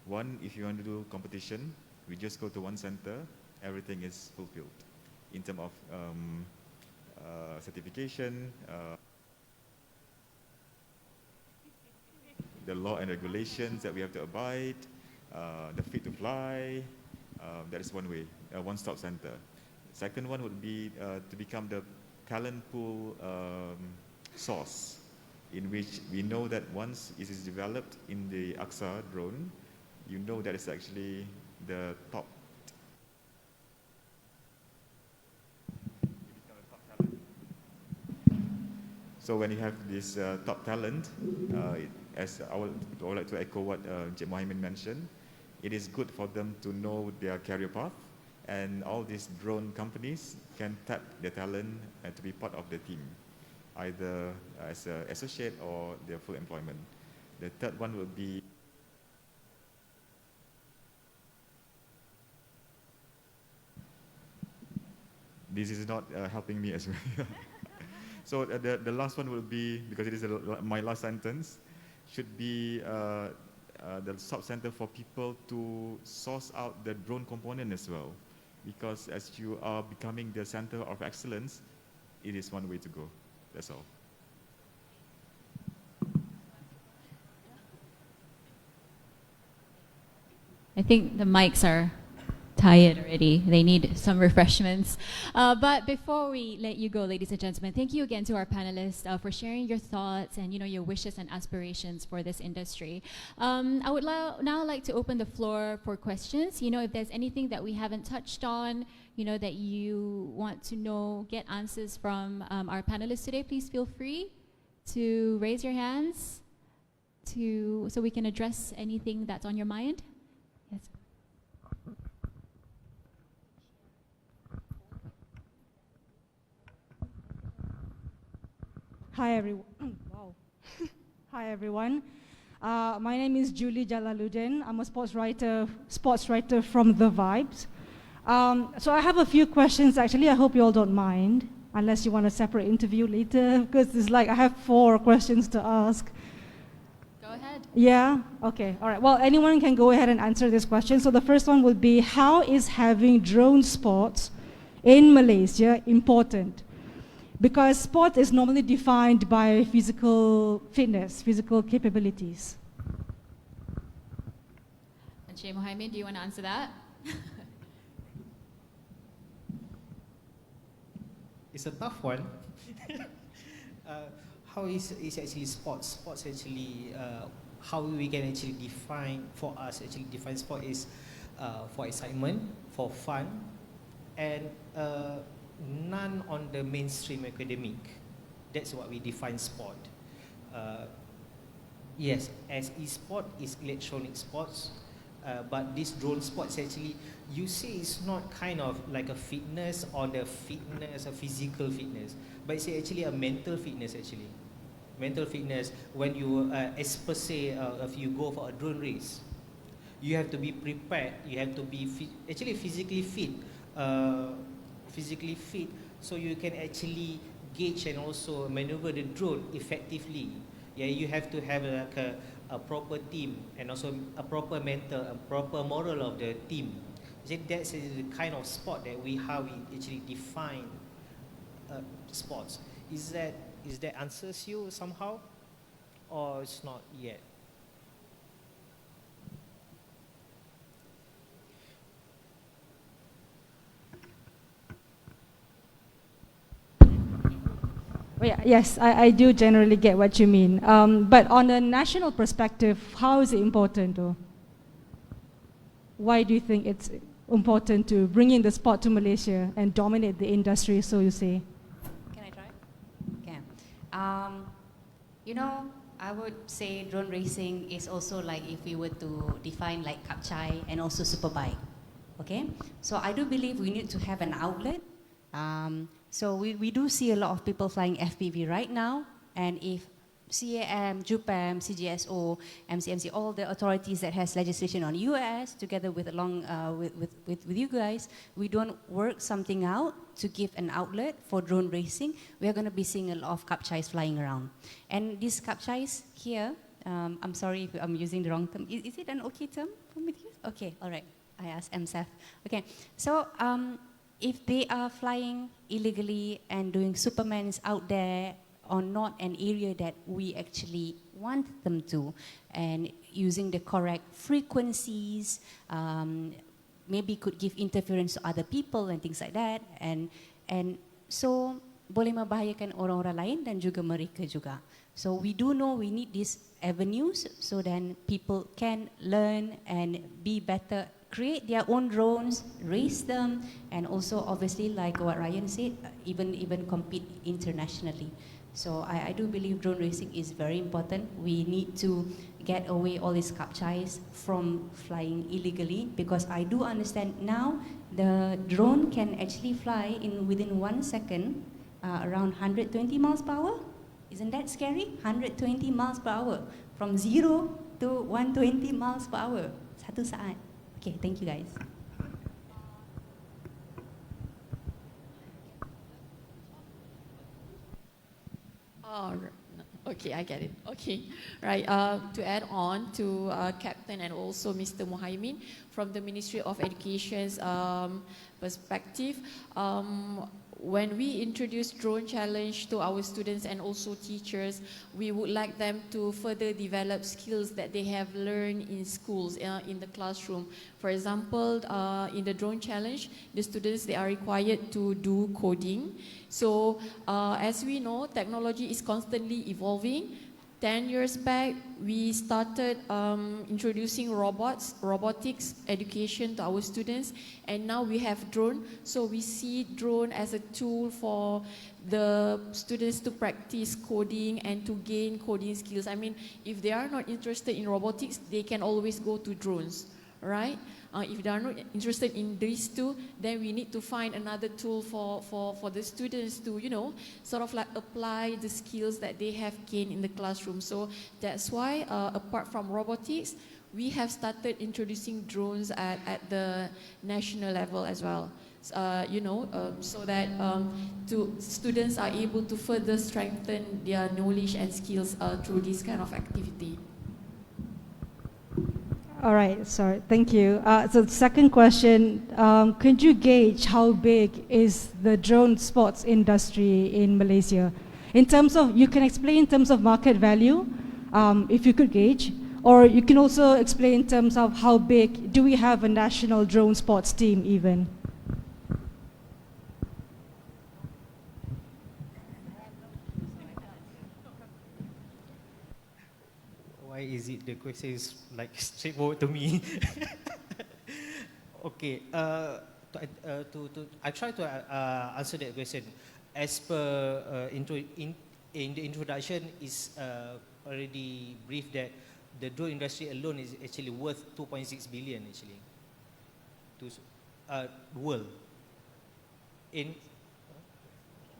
One, if you want to do competition, we just go to one center, everything is fulfilled in terms of certification, the law and regulations that we have to abide, the fit to fly. That is one way, a one-stop center. Second one would be to become the talent pool source, in which we know that once it is developed in the AKSADRON, you know that it's actually the top. So when you have this top talent, as I would like to echo what Encik Muhaimin mentioned, it is good for them to know their career path, and all these drone companies can tap their talent and to be part of the team, either as an associate or their full employment. The third one will be this is not helping me as well. So the last one will be, because it is my last sentence, should be the sub-center for people to source out the drone component as well. Because as you are becoming the center of excellence, it is one way to go. That's all. I think the mics are tired already. They need some refreshments. But before we let you go, ladies and gentlemen, thank you again to our panelists for sharing your thoughts and your wishes and aspirations for this industry. I would now like to open the floor for questions. If there's anything that we haven't touched on, that you want to know, get answers from our panelists today, please feel free to raise your hands so we can address anything that's on your mind. Yes. Hi everyone. Wow. Hi everyone. My name is Julie Jalaluddin. I'm a sports writer from The Vibes. So I have a few questions actually. I hope you all don't mind, unless you want a separate interview later, because it's like I have 4 questions to ask. Go ahead. Yeah? Okay. All right. Well, anyone can go ahead and answer this question. So the first one would be, how is having drone sports in Malaysia important? Because sport is normally defined by physical fitness, physical capabilities. And Muhaimin, do you want to answer that? It's a tough one. How is actually sports? Sports actually, how we can actually define, for us actually define sport is for excitement, for fun, and none on the mainstream academic. That's what we define sport. Yes, as e-sport is electronic sports, but this drone sports actually, you say it's not kind of like a fitness or the fitness, a physical fitness, but it's actually a mental fitness actually. Mental fitness, when you, as per se, if you go for a drone race, you have to be prepared, you have to be actually physically fit, so you can actually gauge and also maneuver the drone effectively. Yeah, you have to have like a proper team and also a proper mental, a proper moral of the team. That's the kind of sport that how we actually define sports. Is that answers you somehow, or it's not yet? Well, yeah, yes, I do generally get what you mean. But on a national perspective, how is it important though? Why do you think it's important to bring in the sport to Malaysia and dominate the industry, so you say? Can I try? Okay. I would say drone racing is also like if we were to define like kapchai and also superbike. Okay? So I do believe we need to have an outlet. So we do see a lot of people flying FPV right now, and if CAAM, JUPAM, CGSO, MCMC, all the authorities that has legislation on US, together with you guys, we don't work something out to give an outlet for drone racing, we are going to be seeing a lot of kapchais flying around. And these kapchais here, I'm sorry if I'm using the wrong term. Is it an okay term for me to use? Okay, all right. I asked MSAF. Okay, so if they are flying illegally and doing Supermans out there on not an area that we actually want them to, and using the correct frequencies, maybe could give interference to other people and things like that, and so boleh membahayakan orang-orang lain dan juga mereka juga. So we do know we need these avenues so then people can learn and be better, create their own drones, race them, and also obviously like what Ryan said, even compete internationally. So I do believe drone racing is very important. We need to get away all these kapchais from flying illegally, because I do understand now the drone can actually fly within 1 second around 120 miles per hour. Isn't that scary? 120 miles per hour. From 0 to 120 miles per hour. Satu saat. Okay, thank you guys. Oh, okay, I get it. Okay, right. To add on to Captain and also Mr. Muhaimin, from the Ministry of Education's perspective, when we introduce drone challenge to our students and also teachers, we would like them to further develop skills that they have learned in schools, in the classroom. For example, in the drone challenge, the students, they are required to do coding. So as we know, technology is constantly evolving. 10 years back, we started introducing robotics education to our students, and now we have drone. So we see drone as a tool for the students to practice coding and to gain coding skills. I mean, if they are not interested in robotics, they can always go to drones, right? If they are not interested in these two, then we need to find another tool for the students to, you know, sort of like apply the skills that they have gained in the classroom. So that's why, apart from robotics, we have started introducing drones at the national level as well. You know, so that students are able to further strengthen their knowledge and skills through this kind of activity. All right, sorry, thank you. So the second question, could you gauge how big is the drone sports industry in Malaysia? In terms of, you can explain in terms of market value, if you could gauge, or you can also explain in terms of how big, do we have a national drone sports team even? Why is it the question is like straightforward to me? Okay, I try to answer that question. As per in the introduction is already brief that the drone industry alone is actually worth 2.6 billion actually to world. In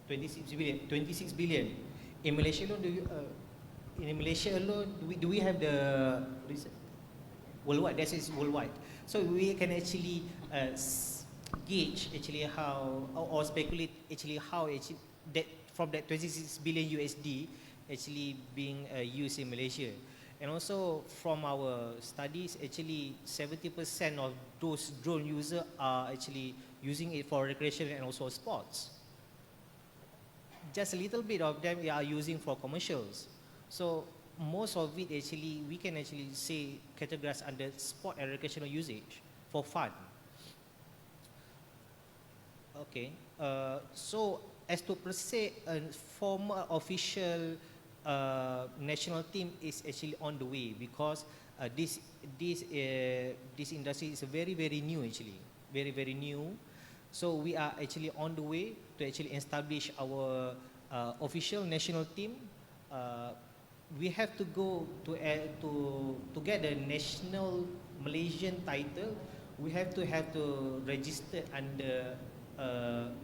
26 billion. In Malaysia alone, in Malaysia alone, do we have the worldwide? That is worldwide. So we can actually gauge actually how or speculate actually how actually that from that 26 billion USD actually being used in Malaysia. And also from our studies, actually 70% of those drone users are actually using it for recreation and also sports. Just a little bit of them are using for commercials. So most of it actually, we can actually say categorized under sport and recreational usage for fun. Okay, so as to per se, a formal official national team is actually on the way because this industry is very new actually, very new. So we are actually on the way to actually establish our official national team. We have to go to get the national Malaysian title. We have to register under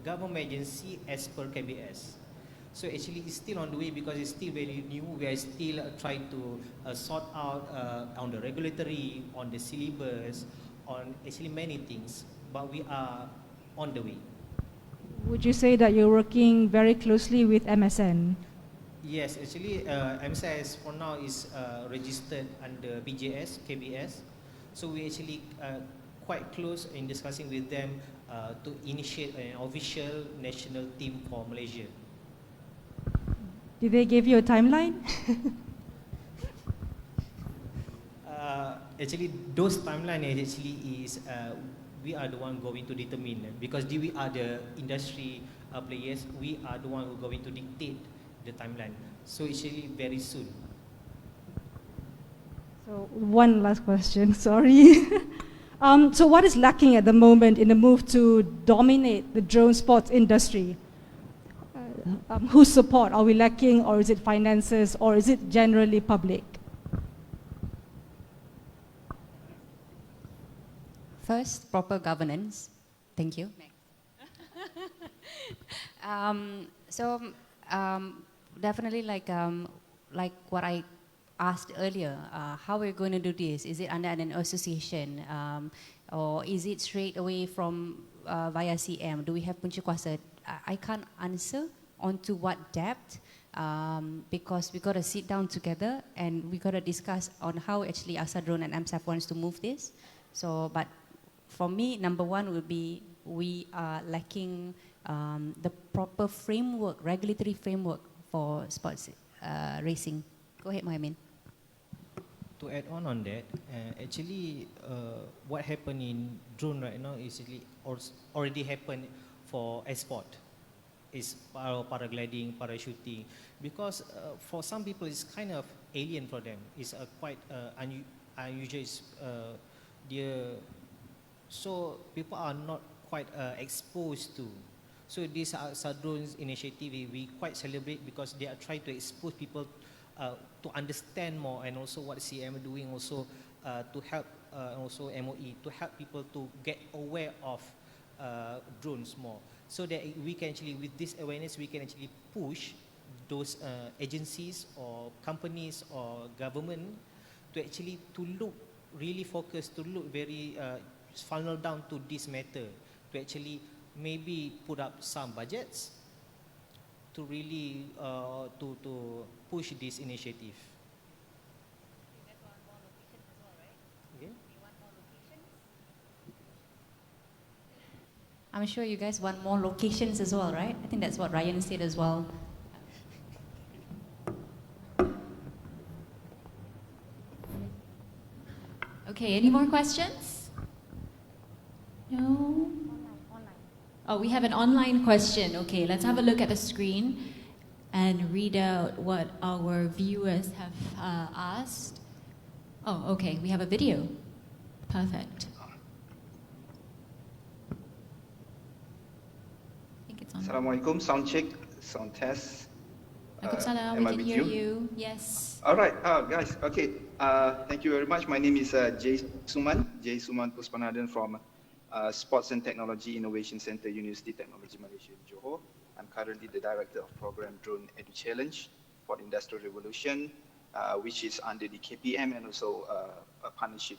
government agency as per KBS. So actually it's still on the way because it's still very new. We are still trying to sort out on the regulatory, on the syllabus, on actually many things. But we are on the way. Would you say that you're working very closely with MSN? Yes, actually MSAF for now is registered under BJS, KBS. So we actually quite close in discussing with them to initiate an official national team for Malaysia. Did they give you a timeline? Actually, those timeline actually is we are the one going to determine because we are the industry players. We are the one who are going to dictate the timeline. So actually very soon. So one last question, sorry. So what is lacking at the moment in the move to dominate the drone sports industry? Whose support are we lacking, or is it finances, or is it generally public? First, proper governance. Thank you. Definitely like what I asked earlier, how we're going to do this? Is it under an association, or is it straight away from via CAAM? Do we have punca kuasa? I can't answer onto what depth, because we got to sit down together and we got to discuss on how actually AKSADRON and MSAF wants to move this. So, but for me, number one would be we are lacking the proper framework, regulatory framework for sports racing. Go ahead, Muhaimin. To add on that, actually, what happened in drone right now is actually already happened for sport. Is paragliding, parachuting, because for some people it's kind of alien for them. It's quite unusual. So people are not quite exposed to. So this AKSADRON's initiative we quite celebrate because they are trying to expose people to understand more, and also what CAAM are doing also to help also MOE to help people to get aware of drones more, so that we can actually, with this awareness, we can actually push those agencies or companies or government to actually to look really focused, to look very funnel down to this matter, to actually maybe put up some budgets to really to push this initiative. Okay. I'm sure you guys want more locations as well, right? I think that's what Ryan said as well. Okay, any more questions? No? Oh, we have an online question. Okay, let's have a look at the screen and read out what our viewers have asked. Oh, okay, we have a video. Perfect. I think it's on. Assalamualaikum, sound check, sound test. Waalaikumsalam, we can hear you. Yes. All right, guys, okay. Thank you very much. My name is Jay Suman Puspanadan from Sports and Technology Innovation Center, Universiti Teknologi Malaysia in Johor. I'm currently the Director of Program Drone Edu Challenge for the Industrial Revolution, which is under the KPM and also a partnership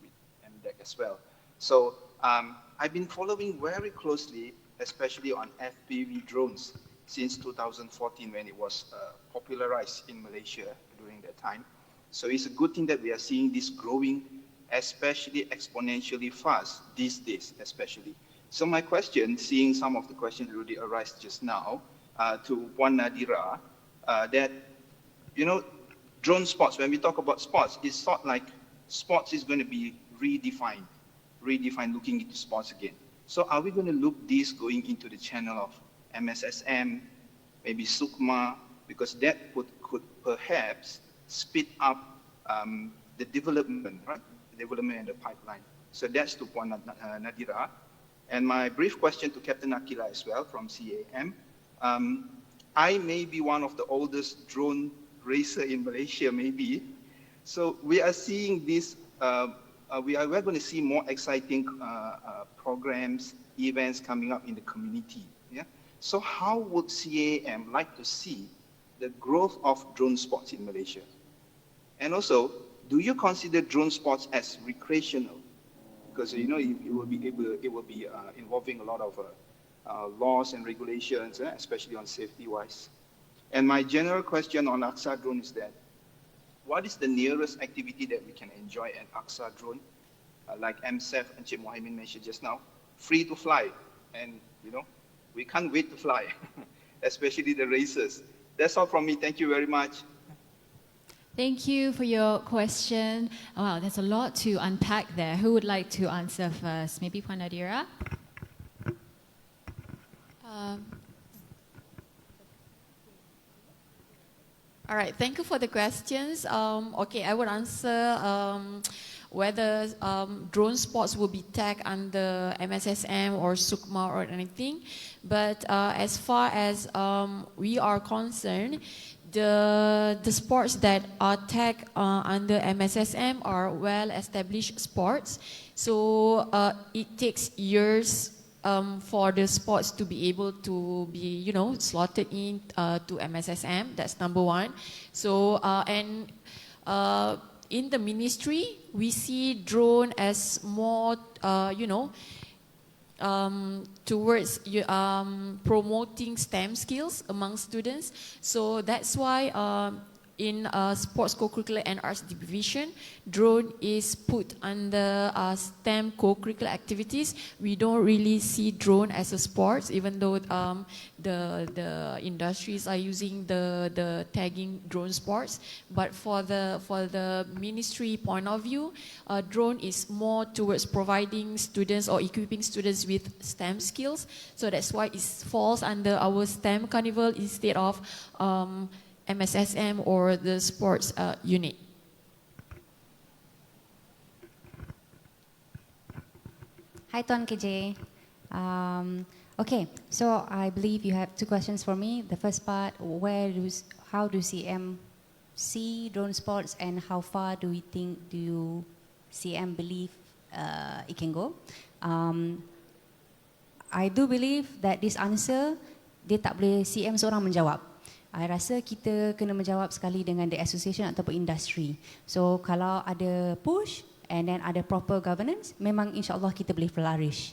with MDEC as well. So I've been following very closely, especially on FPV drones since 2014 when it was popularized in Malaysia during that time. So it's a good thing that we are seeing this growing, especially exponentially fast these days, especially. So my question, seeing some of the questions already arise just now, to Puan Nadirah, that, you know, drone sports, when we talk about sports, it's sort of like sports is going to be redefined looking into sports again. So are we going to look this going into the channel of MSSM, maybe SUKMA, because that could perhaps speed up the development, right? Development in the pipeline. So that's to Puan Nadirah. And my brief question to Captain Akila as well from CAAM. I may be one of the oldest drone racer in Malaysia, maybe. So we are seeing this, we're going to see more exciting programs, events coming up in the community. Yeah? So how would CAAM like to see the growth of drone sports in Malaysia? And also, do you consider drone sports as recreational? Because you know it will be involving a lot of laws and regulations, especially on safety-wise. And my general question on AKSADRON is that, what is the nearest activity that we can enjoy at AKSADRON, like MSAF and Cik Muhaimin mentioned just now, free to fly, and you know we can't wait to fly, especially the racers. That's all from me. Thank you very much. Thank you for your question. Wow, there's a lot to unpack there. Who would like to answer first? Maybe Puan Nadirah? All right, thank you for the questions. Okay, I would answer whether drone sports will be tagged under MSSM or SUKMA or anything. But as far as we are concerned, the sports that are tagged under MSSM are well-established sports. So it takes years for the sports to be able to be, you know, slotted in to MSSM. That's number one. So and in the ministry, we see drone as more, you know, towards promoting STEM skills among students. So that's why in sports co-curricular and arts division, drone is put under STEM co-curricular activities. We don't really see drone as a sport, even though the industries are using the tagging drone sports. But for the ministry point of view, drone is more towards providing students or equipping students with STEM skills. So that's why it falls under our STEM carnival instead of MSSM or the sports unit. Hi, Tuan KJ. Okay, so I believe you have two questions for me. The first part, how do CM see drone sports, and how far do CM believe it can go? I do believe that this answer, dia tak boleh CM seorang menjawab. I rasa kita kena menjawab sekali dengan the association ataupun industry. So kalau ada push and then ada proper governance, memang insyaAllah kita boleh flourish.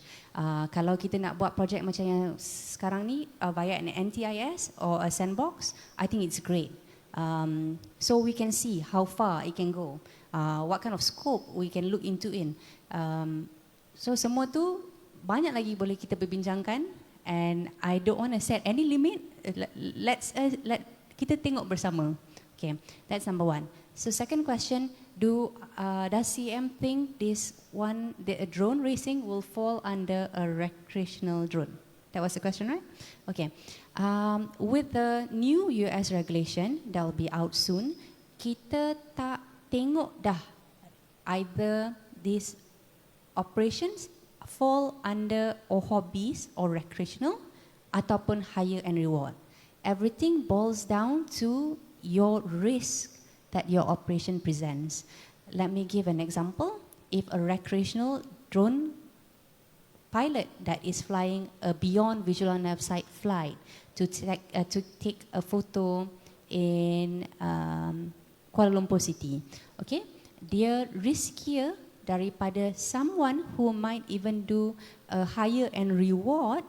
Kalau kita nak buat projek macam yang sekarang ni via an NTIS or a sandbox, I think it's great. So we can see how far it can go, what kind of scope we can look into in. So semua tu banyak lagi boleh kita berbincangkan, and I don't want to set any limit. Let kita tengok bersama. Okay, that's number one. So second question, does CM think the drone racing will fall under a recreational drone? That was the question, right? Okay. With the new US regulation that will be out soon, kita tak tengok dah either these operations fall under or hobbies or recreational ataupun hire and reward. Everything boils down to your risk that your operation presents. Let me give an example. If a recreational drone pilot that is flying a beyond visual line of sight flight to take a photo in Kuala Lumpur City, okay, dia riskier daripada someone who might even do a hire and reward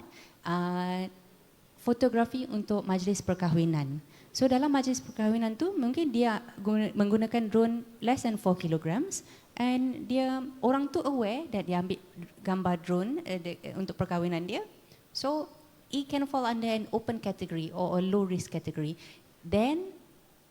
fotografi untuk majlis perkahwinan. So dalam majlis perkahwinan tu mungkin dia menggunakan drone less than 4 kilograms, and orang tu aware that dia ambil gambar drone untuk perkahwinan dia. So it can fall under an open category or a low risk category. Then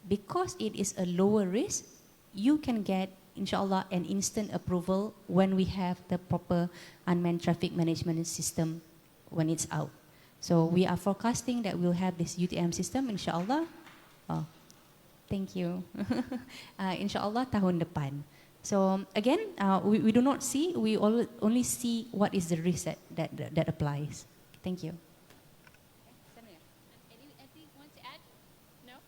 because it is a lower risk, you can get inshallah an instant approval when we have the proper unmanned traffic management system when it's out. So we are forecasting that we'll have this UTM system inshallah. Oh, thank you. Inshallah tahun depan. So again, we do not see, we only see what is the risk that applies. Thank you. Anything you want to add? No?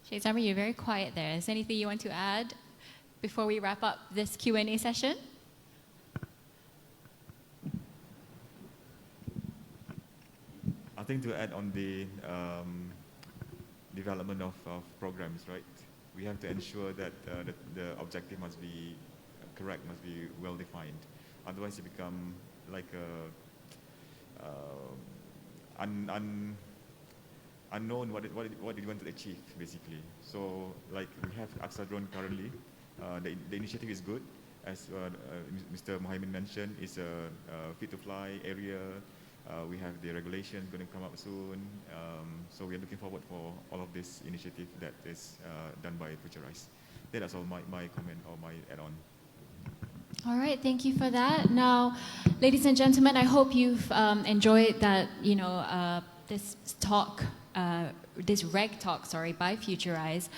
Zamri, you're very quiet there. Is there anything you want to add before we wrap up this Q&A session? I think to add on the development of programs, right? We have to ensure that the objective must be correct, must be well defined. Otherwise, it become like a unknown what did you want to achieve, basically. So, like we have AKSADRON currently. The initiative is good, as Mr. Muhaimin mentioned. It's a fit-to-fly area. We have the regulation going to come up soon. So we are looking forward for all of this initiative that is done by Futurise. That is all my comment or my add-on. All right, thank you for that. Now, ladies and gentlemen, I hope you've enjoyed that, this talk, this RegTalk, by Futurise,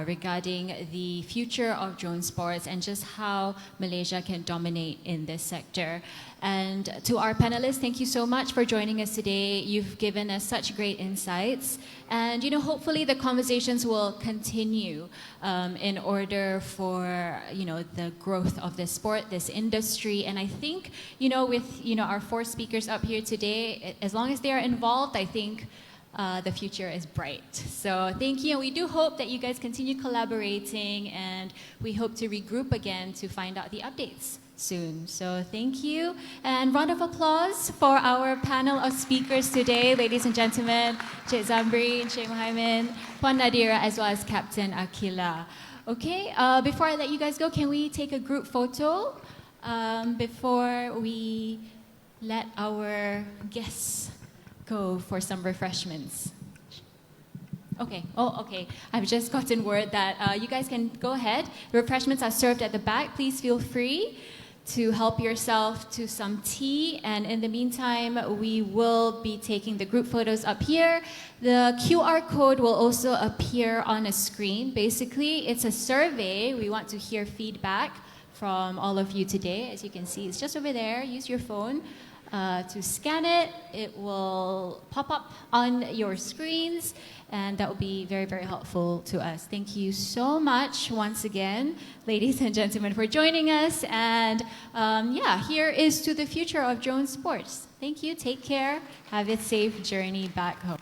regarding the future of drone sports and just how Malaysia can dominate in this sector. And to our panelists, thank you so much for joining us today. You've given us such great insights. And, hopefully the conversations will continue in order for, the growth of this sport, this industry. And I think, with, our 4 speakers up here today, as long as they are involved, I think the future is bright. So thank you. And we do hope that you guys continue collaborating, and we hope to regroup again to find out the updates. soon. So thank you, and round of applause for our panel of speakers today, ladies and gentlemen, Cik Zamri, Cik Muhaimin, Puan Nadirah, as well as Captain Ilyaquila. Okay, before I let you guys go, can we take a group photo before we let our guests go for some refreshments? Okay. Oh, okay. I've just gotten word that you guys can go ahead. The refreshments are served at the back. Please feel free to help yourself to some tea. And in the meantime, we will be taking the group photos up here. The QR code will also appear on a screen. Basically, it's a survey. We want to hear feedback from all of you today. As you can see, it's just over there. Use your phone to scan it. It will pop up on your screens, and that will be very, very helpful to us. Thank you so much once again, ladies and gentlemen, for joining us. And yeah, here is to the future of drone sports. Thank you. Take care. Have a safe journey back home.